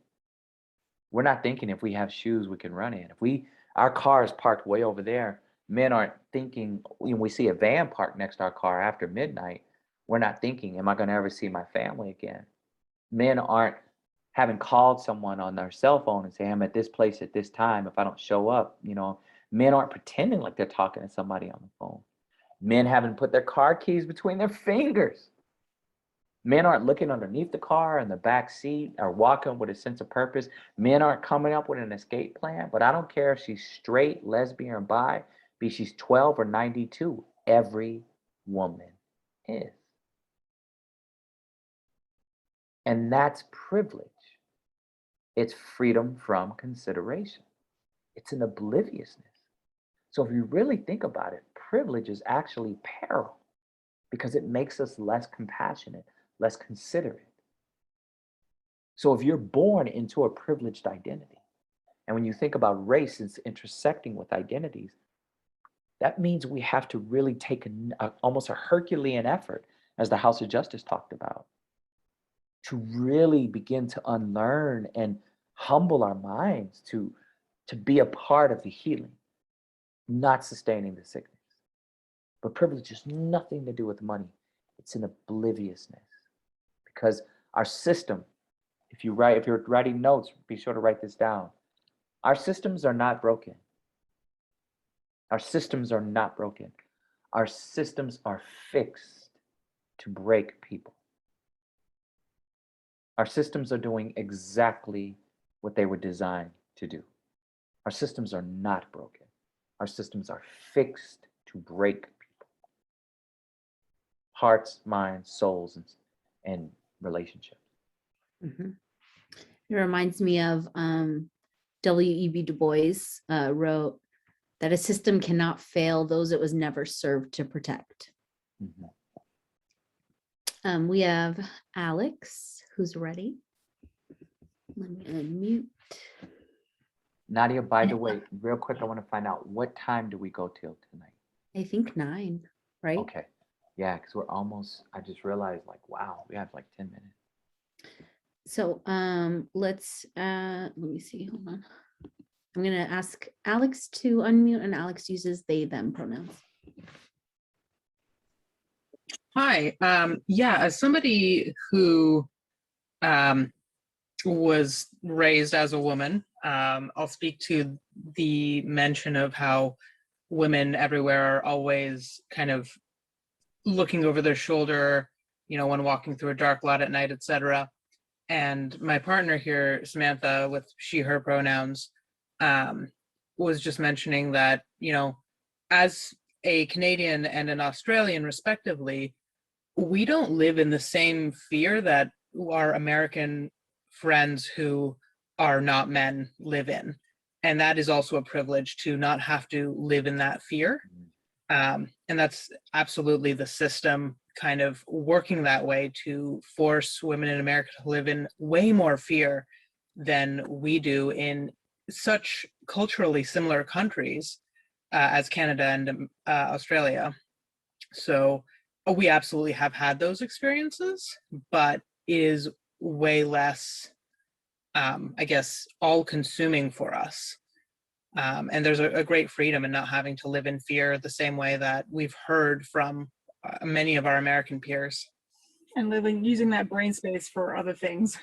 B: we're not thinking if we have shoes we can run in. If our car is parked way over there, men aren't thinking, when we see a van parked next to our car after midnight, we're not thinking, am I going to ever see my family again? Men aren't having called someone on their cell phone and say, I'm at this place at this time. If I don't show up, men aren't pretending like they're talking to somebody on the phone. Men haven't put their car keys between their fingers. Men aren't looking underneath the car in the back seat or walking with a sense of purpose. Men aren't coming up with an escape plan. But I don't care if she's straight, lesbian, or bi, be she's 12 or 92. Every woman is. And that's privilege. It's freedom from consideration. It's an obliviousness. So if you really think about it, privilege is actually peril because it makes us less compassionate, less considerate. So if you're born into a privileged identity, and when you think about race, it's intersecting with identities, that means we have to really take almost a Herculean effort, as the House of Justice talked about, to really begin to unlearn and humble our minds to be a part of the healing, not sustaining the sickness. But privilege has nothing to do with money. It's an obliviousness. Because our system, if you're writing notes, be sure to write this down. Our systems are not broken. Our systems are not broken. Our systems are fixed to break people. Our systems are doing exactly what they were designed to do. Our systems are not broken. Our systems are fixed to break people. Hearts, minds, souls, and relationships.
A: Mm-hmm. It reminds me of W.E.B. Du Bois wrote that a system cannot fail those it was never served to protect.
B: Mm-hmm.
A: We have Alex, who's ready. Let me unmute.
B: Nadia, by the way, real quick, I want to find out what time do we go till tonight?
A: I think 9, right?
B: Okay. Yeah, because we're almost, I just realized like, wow, we have like 10 minutes.
A: So let's let me see. Hold on. I'm gonna ask Alex to unmute, and Alex uses they them pronouns.
J: Hi. Yeah, as somebody who was raised as a woman, I'll speak to the mention of how women everywhere are always kind of looking over their shoulder, when walking through a dark lot at night, etc. And my partner here, Samantha, with she, her pronouns, was just mentioning that, as a Canadian and an Australian, respectively, we don't live in the same fear that our American friends who are not men live in. And that is also a privilege to not have to live in that fear. And that's absolutely the system kind of working that way to force women in America to live in way more fear than we do in such culturally similar countries as Canada and Australia. So we absolutely have had those experiences, but it is way less, I guess, all-consuming for us. And there's a great freedom in not having to live in fear the same way that we've heard from many of our American peers.
K: And using that brain space for other things.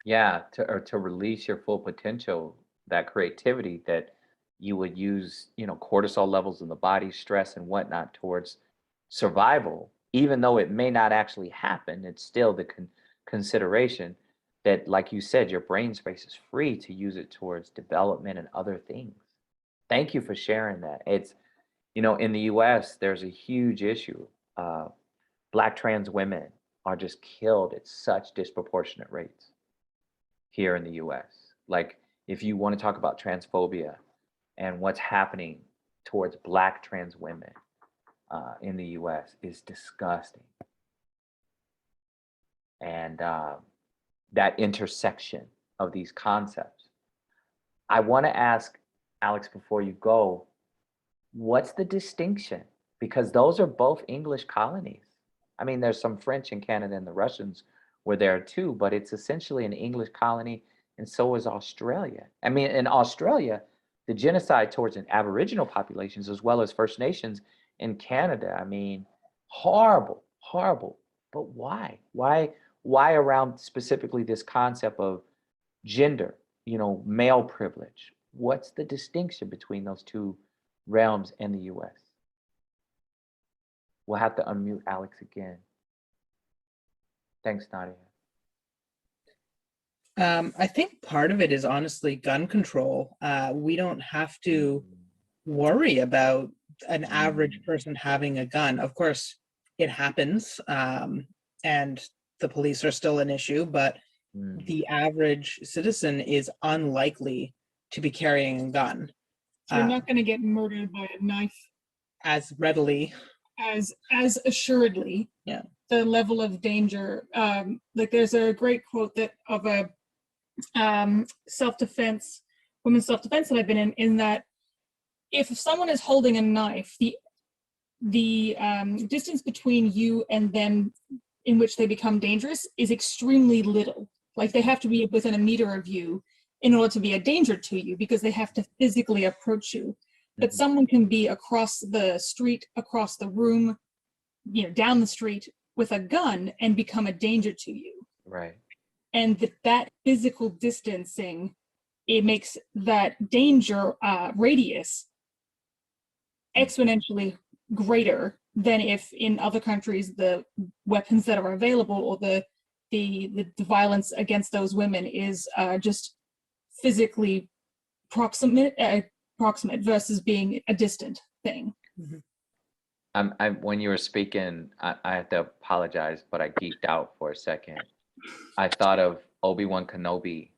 B: Yeah, to release your full potential, that creativity that you would use, cortisol levels in the body, stress and whatnot towards survival, even though it may not actually happen, it's still the consideration that, like you said, your brain space is free to use it towards development and other things. Thank you for sharing that. It's, in the US, there's a huge issue. Black trans women are just killed at such disproportionate rates here in the US. Like, if you want to talk about transphobia and what's happening towards Black trans women in the US is disgusting. And that intersection of these concepts. I want to ask Alex, before you go, what's the distinction? Because those are both English colonies. I mean, there's some French in Canada and the Russians were there too, but it's essentially an English colony, and so is Australia. I mean, in Australia, the genocide towards an Aboriginal populations as well as First Nations in Canada, I mean, horrible, horrible. But why? Why around specifically this concept of gender, male privilege? What's the distinction between those two realms in the US? We'll have to unmute Alex again. Thanks, Nadia.
J: I think part of it is honestly gun control. We don't have to worry about an average person having a gun. Of course, it happens, and the police are still an issue, but the average citizen is unlikely to be carrying a gun.
K: You're not going to get murdered by a knife
J: as readily.
K: As assuredly.
J: Yeah.
K: The level of danger. Like there's a great quote that of a self-defense, women's self-defense that I've been in that if someone is holding a knife, the distance between you and them in which they become dangerous is extremely little. Like they have to be within a meter of you in order to be a danger to you because they have to physically approach you. But someone can be across the street, across the room, down the street with a gun and become a danger to you.
B: Right.
K: And that physical distancing, it makes that danger radius exponentially greater than if in other countries the weapons that are available or the violence against those women is just physically proximate versus being a distant thing.
B: When you were speaking, I have to apologize, but I geeked out for a second. I thought of Obi-Wan Kenobi,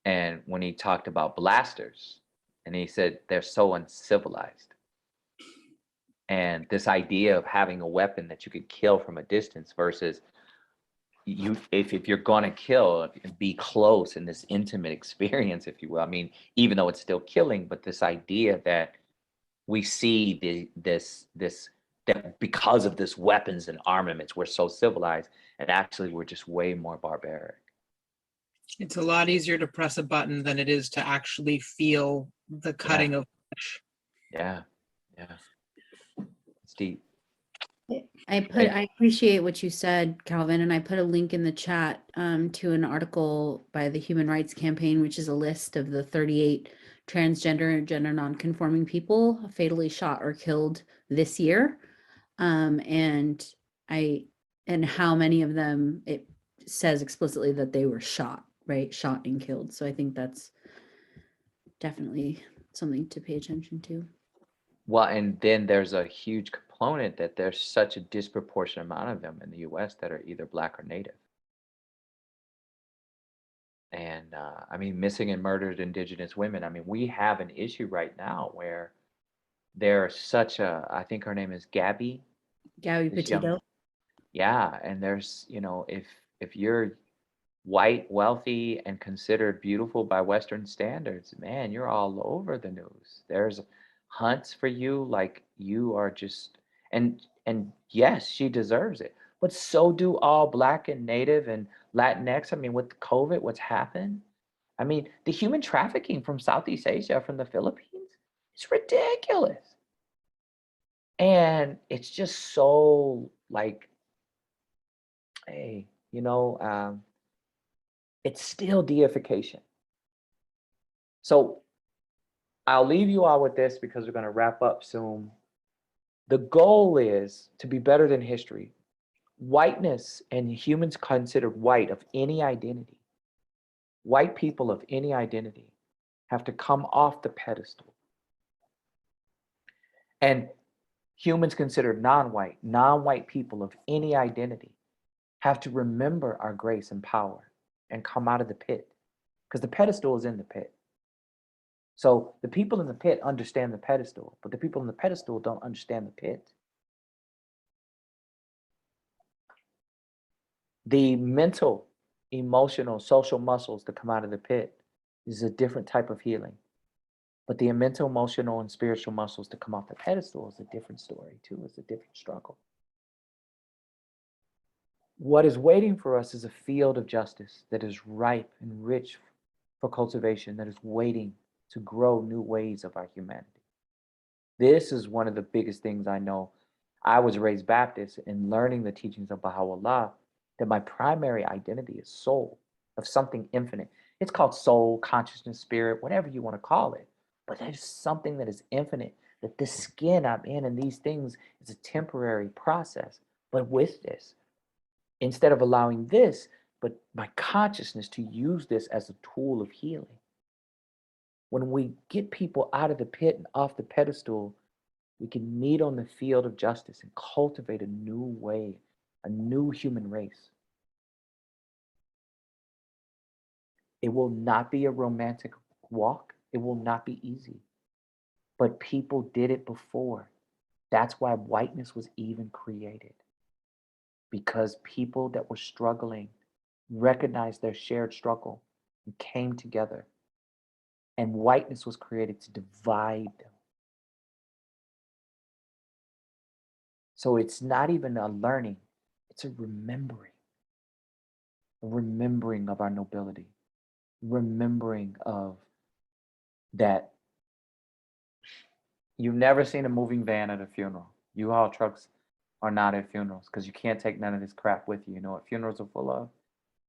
B: and when he talked about blasters, and he said they're so uncivilized. And this idea of having a weapon that you could kill from a distance versus if you're gonna kill, be close in this intimate experience, if you will. I mean, even though it's still killing, but this idea that we see that because of this weapons and armaments, we're so civilized, and actually we're just way more barbaric.
J: It's a lot easier to press a button than it is to actually feel the cutting of flesh.
B: Yeah, it's deep.
A: I appreciate what you said, Calvin, and I put a link in the chat to an article by the Human Rights Campaign, which is a list of the 38 transgender and gender nonconforming people fatally shot or killed this year, and how many of them, it says explicitly that they were shot, right? Shot and killed. So I think that's definitely something to pay attention to.
B: Well, and then there's a huge component that there's such a disproportionate amount of them in the US that are either Black or Native. And I mean, missing and murdered Indigenous women. I mean, we have an issue right now where there's such a, I think her name is Gabby.
A: Gabby
B: this young-
A: Petito.
B: Yeah, and there's, if you're white, wealthy, and considered beautiful by Western standards, man, you're all over the news. There's hunts for you, like you are just, and yes, she deserves it, but so do all Black and Native and Latinx. I mean, with COVID, what's happened? I mean, the human trafficking from Southeast Asia, from the Philippines, it's ridiculous. And it's just so like, hey, it's still deification. So I'll leave you all with this because we're going to wrap up soon. The goal is to be better than history. Whiteness and humans considered white of any identity, white people of any identity, have to come off the pedestal. And humans considered non-white people of any identity have to remember our grace and power and come out of the pit, because the pedestal is in the pit. So the people in the pit understand the pedestal, but the people in the pedestal don't understand the pit. The mental, emotional, social muscles that come out of the pit is a different type of healing. But the mental, emotional, and spiritual muscles to come off the pedestal is a different story too. It's a different struggle. What is waiting for us is a field of justice that is ripe and rich for cultivation, that is waiting to grow new ways of our humanity. This is one of the biggest things I know. I was raised Baptist, and learning the teachings of Baha'u'llah, that my primary identity is soul, of something infinite. It's called soul, consciousness, spirit, whatever you want to call it. But there's something that is infinite, that this skin I'm in and these things is a temporary process. But with this, instead of allowing this, but my consciousness to use this as a tool of healing. When we get people out of the pit and off the pedestal, we can meet on the field of justice and cultivate a new way, a new human race. It will not be a romantic walk. It will not be easy. But people did it before. That's why whiteness was even created. Because people that were struggling recognized their shared struggle and came together. And whiteness was created to divide them. So it's not even a learning, it's a remembering of our nobility, remembering of that. You've never seen a moving van at a funeral. U-Haul trucks are not at funerals because you can't take none of this crap with you. You know what funerals are full of?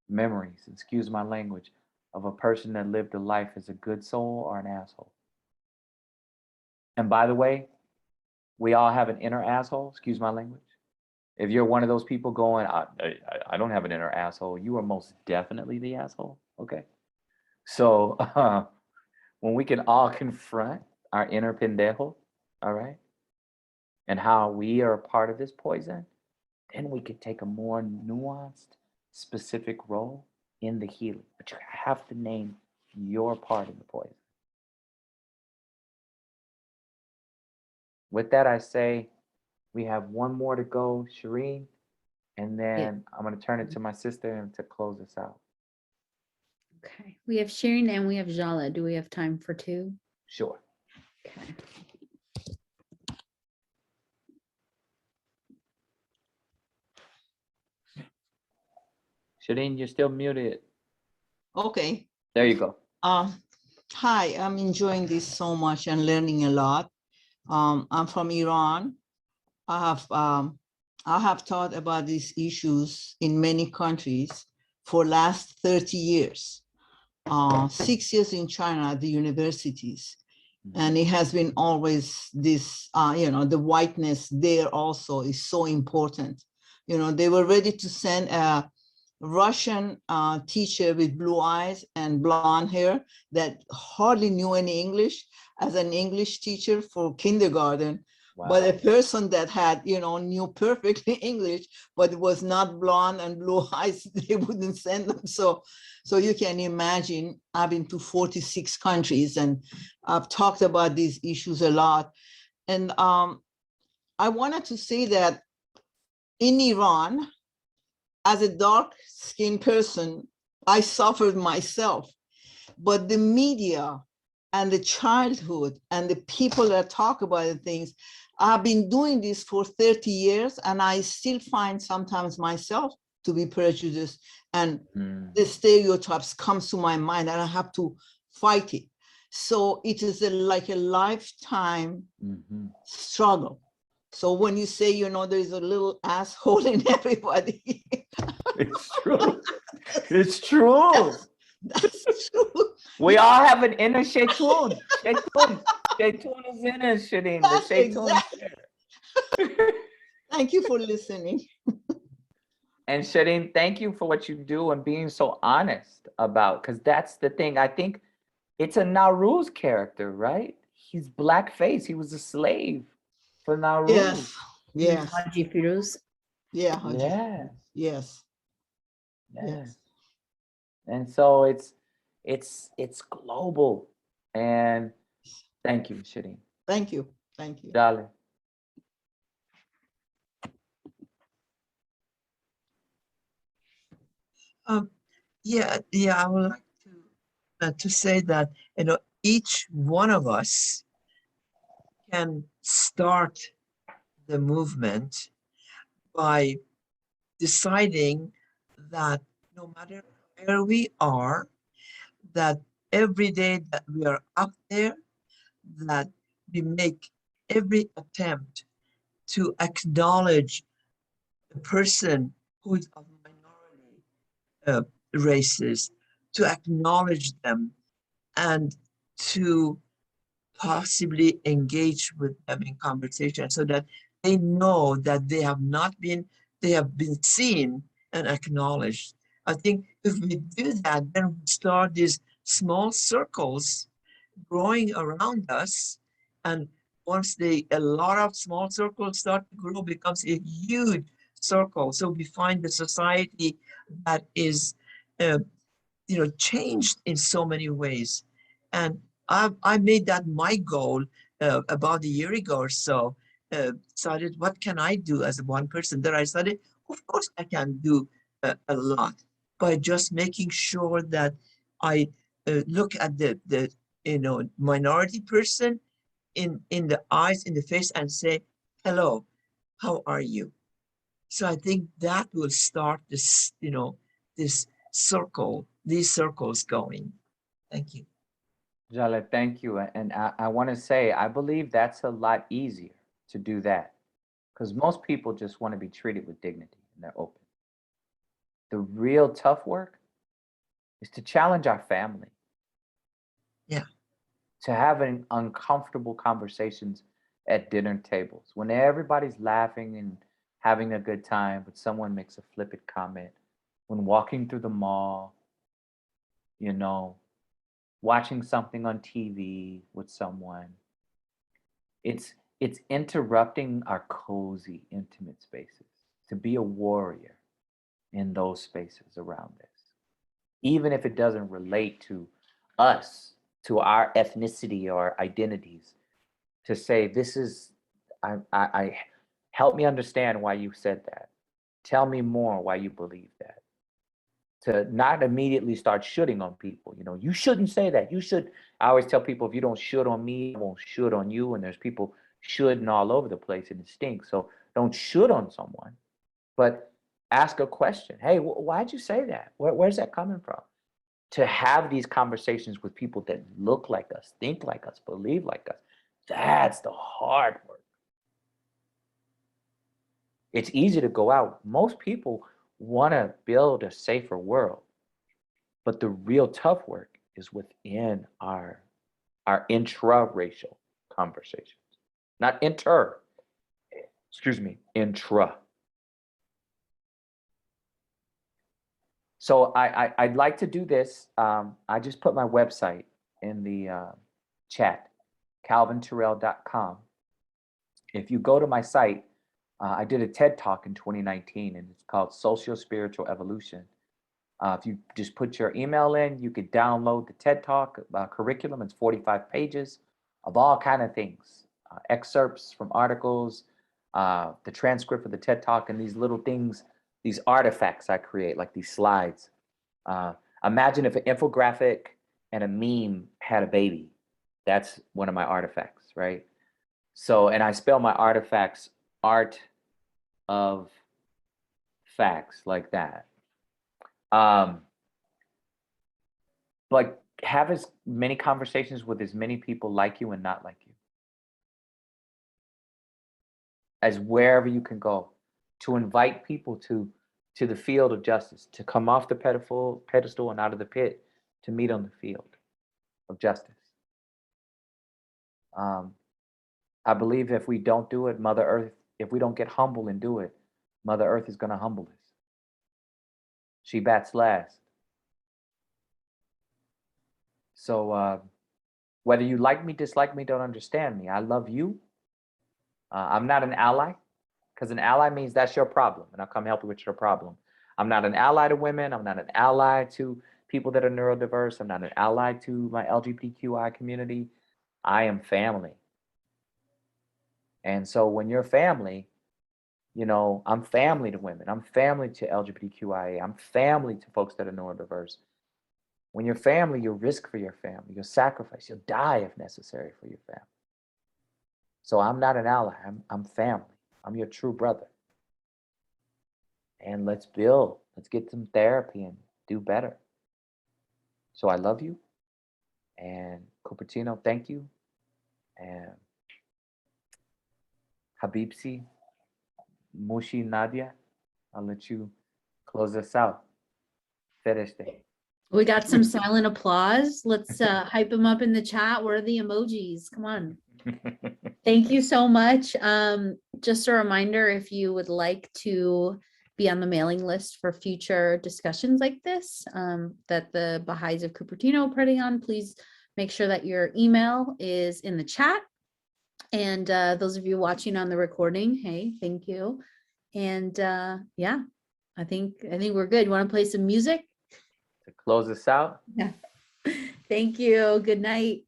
B: Memories, excuse my language, of a person that lived a life as a good soul or an asshole. And by the way, we all have an inner asshole, excuse my language. If you're one of those people going, I don't have an inner asshole, you are most definitely the asshole, okay? So when we can all confront our inner pendejo, all right, and how we are a part of this poison, then we could take a more nuanced, specific role in the healing. But you have to name your part in the poison. With that, I say we have one more to go. Shireen, And then I'm going to turn it to my sister to close us out.
A: Okay, we have Shirin and we have Jala. Do we have time for two?
B: Sure.
A: Okay.
B: Shireen, you're still muted.
L: Okay.
B: There you go.
L: Hi, I'm enjoying this so much and learning a lot. I'm from Iran. I have thought about these issues in many countries for last 30 years. 6 years in China at the universities. And it has been always this, the whiteness there also is so important. They were ready to send a Russian teacher with blue eyes and blonde hair that hardly knew any English as an English teacher for kindergarten.
B: Wow.
L: But a person that had, knew perfectly English, but was not blonde and blue eyes, they wouldn't send them. So you can imagine, I've been to 46 countries and I've talked about these issues a lot. And I wanted to say that in Iran, as a dark-skinned person, I suffered myself. But the media and the childhood and the people that talk about the things, I've been doing this for 30 years and I still find sometimes myself to be prejudiced, and the stereotypes comes to my mind and I have to fight it. So it is like a lifetime struggle. So when you say, there's a little asshole in everybody.
B: It's true. It's true.
L: That's true.
B: We all have an inner Shaytun. Shaytun is in us, Shireen. The
L: That's
B: Shaytun is there.
L: Thank you for listening.
B: And Shireen, thank you for what you do and being so honest about, because that's the thing. I think it's a Nowruz character, right? He's blackface. He was a slave for Nowruz.
L: Yes. Yes.
A: Haji Firuz.
L: Yeah.
B: Yeah.
L: Yes.
B: Yes. And so it's global. And thank you, Shireen.
L: Thank you. Thank you.
B: Darling.
C: I would like to say that each one of us can start the movement by deciding that no matter where we are, that every day that we are out there, that we make every attempt to acknowledge the person who is of minority races, to acknowledge them and to possibly engage with them in conversation so that they know that they have been seen and acknowledged. I think if we do that, then we start these small circles growing around us. And once a lot of small circles start to grow, becomes a huge circle. So we find the society that is, changed in so many ways. And I made that my goal about a year ago or so. Decided, what can I do as one person? That I decided, of course, I can do a lot by just making sure that I look at the minority person in the eyes, in the face, and say, hello, how are you? So I think that will start this, this circle, these circles going. Thank you.
B: Jala, thank you. And I want to say, I believe that's a lot easier to do that, because most people just want to be treated with dignity and they're open. The real tough work is to challenge our family.
C: Yeah.
B: To having uncomfortable conversations at dinner tables when everybody's laughing and having a good time, but someone makes a flippant comment. When walking through the mall, watching something on TV with someone. It's interrupting our cozy, intimate spaces. To be a warrior in those spaces around us, even if it doesn't relate to us, to our ethnicity or identities, to say, this is, I help me understand why you said that. Tell me more why you believe that. To not immediately start shooting on people. You know, you shouldn't say that. You should. I always tell people, if you don't shoot on me, I won't shoot on you. And there's people shooting all over the place and it stinks. So don't shoot on someone, but ask a question. Hey, why'd you say that? Where's that coming from? To have these conversations with people that look like us, think like us, believe like us, that's the hard work. It's easy to go out. Most people want to build a safer world, but the real tough work is within our intra-racial conversations, not inter, excuse me, intra. So I'd like to do this. I just put my website in the chat, calvinterrell.com. If you go to my site, I did a TED Talk in 2019, and it's called Social Spiritual Evolution. If you just put your email in, you could download the TED Talk curriculum. It's 45 pages of all kind of things, excerpts from articles, the transcript of the TED Talk, and these little things, these artifacts I create, like these slides. Imagine if an infographic and a meme had a baby. That's one of my artifacts, right? So, and I spell my artifacts art of facts, like that. But have as many conversations with as many people like you and not like you, as wherever you can go, to invite people to the field of justice, to come off the pedestal and out of the pit, to meet on the field of justice. I believe if we don't do it, Mother Earth, if we don't get humble and do it, Mother Earth is going to humble us. She bats last. So whether you like me, dislike me, don't understand me, I love you. I'm not an ally, because an ally means that's your problem, and I'll come help you with your problem. I'm not an ally to women. I'm not an ally to people that are neurodiverse. I'm not an ally to my LGBTQI community. I am family. And so when you're family, you know, I'm family to women. I'm family to LGBTQIA. I'm family to folks that are neurodiverse. When you're family, you'll risk for your family. You'll sacrifice. You'll die if necessary for your family. So I'm not an ally. I'm family. I'm your true brother. And let's build. Let's get some therapy and do better. So I love you. And Cupertino, thank you. And Habibsi, Mushi, Nadia, I'll let you close us out. Fereste.
A: We got some silent applause. Let's hype them up in the chat. Where are the emojis? Come on. Thank you so much. Just a reminder, if you would like to be on the mailing list for future discussions like this, that the Baha'is of Cupertino are putting on, please make sure that your email is in the chat. And those of you watching on the recording, hey, thank you. And yeah, I think we're good. You want to play some music?
B: To close us out?
A: Yeah. Thank you. Good night.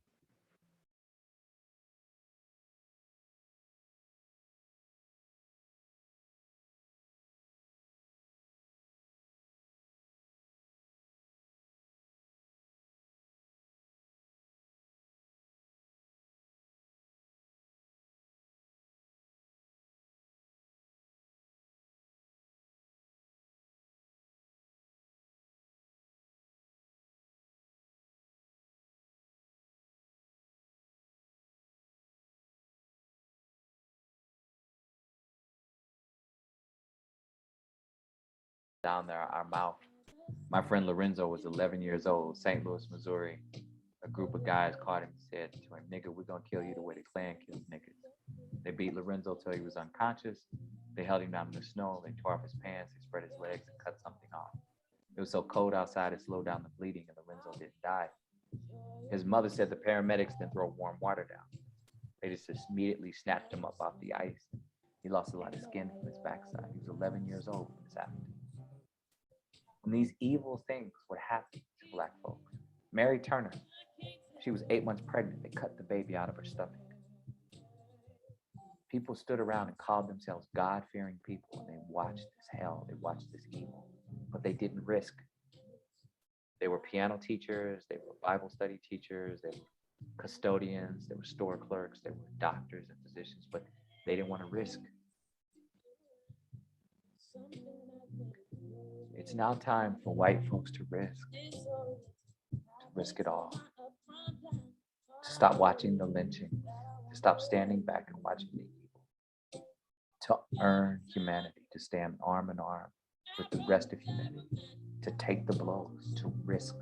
B: Down there, our mouth. My friend Lorenzo was 11 years old, St. Louis, Missouri. A group of guys caught him and said to him, "Nigga, we're gonna kill you the way the Klan kills niggas." They beat Lorenzo till he was unconscious. They held him down in the snow. They tore off his pants. They spread his legs and cut something off. It was so cold outside, it slowed down the bleeding, and Lorenzo didn't die. His mother said the paramedics didn't throw warm water down. They just immediately snatched him up off the ice. He lost a lot of skin from his backside. He was 11 years old when this happened. And these evil things would happen to Black folks. Mary Turner, she was 8 months pregnant. They cut the baby out of her stomach. People stood around and called themselves God-fearing people, and they watched this hell, they watched this evil, but they didn't risk. They were piano teachers, they were Bible study teachers, they were custodians, they were store clerks, they were doctors and physicians, but they didn't want to risk. It's now time for white folks to risk it all. To stop watching the lynching, to stop standing back and watching the evil, to earn humanity, to stand arm in arm with the rest of humanity, to take the blows, to risk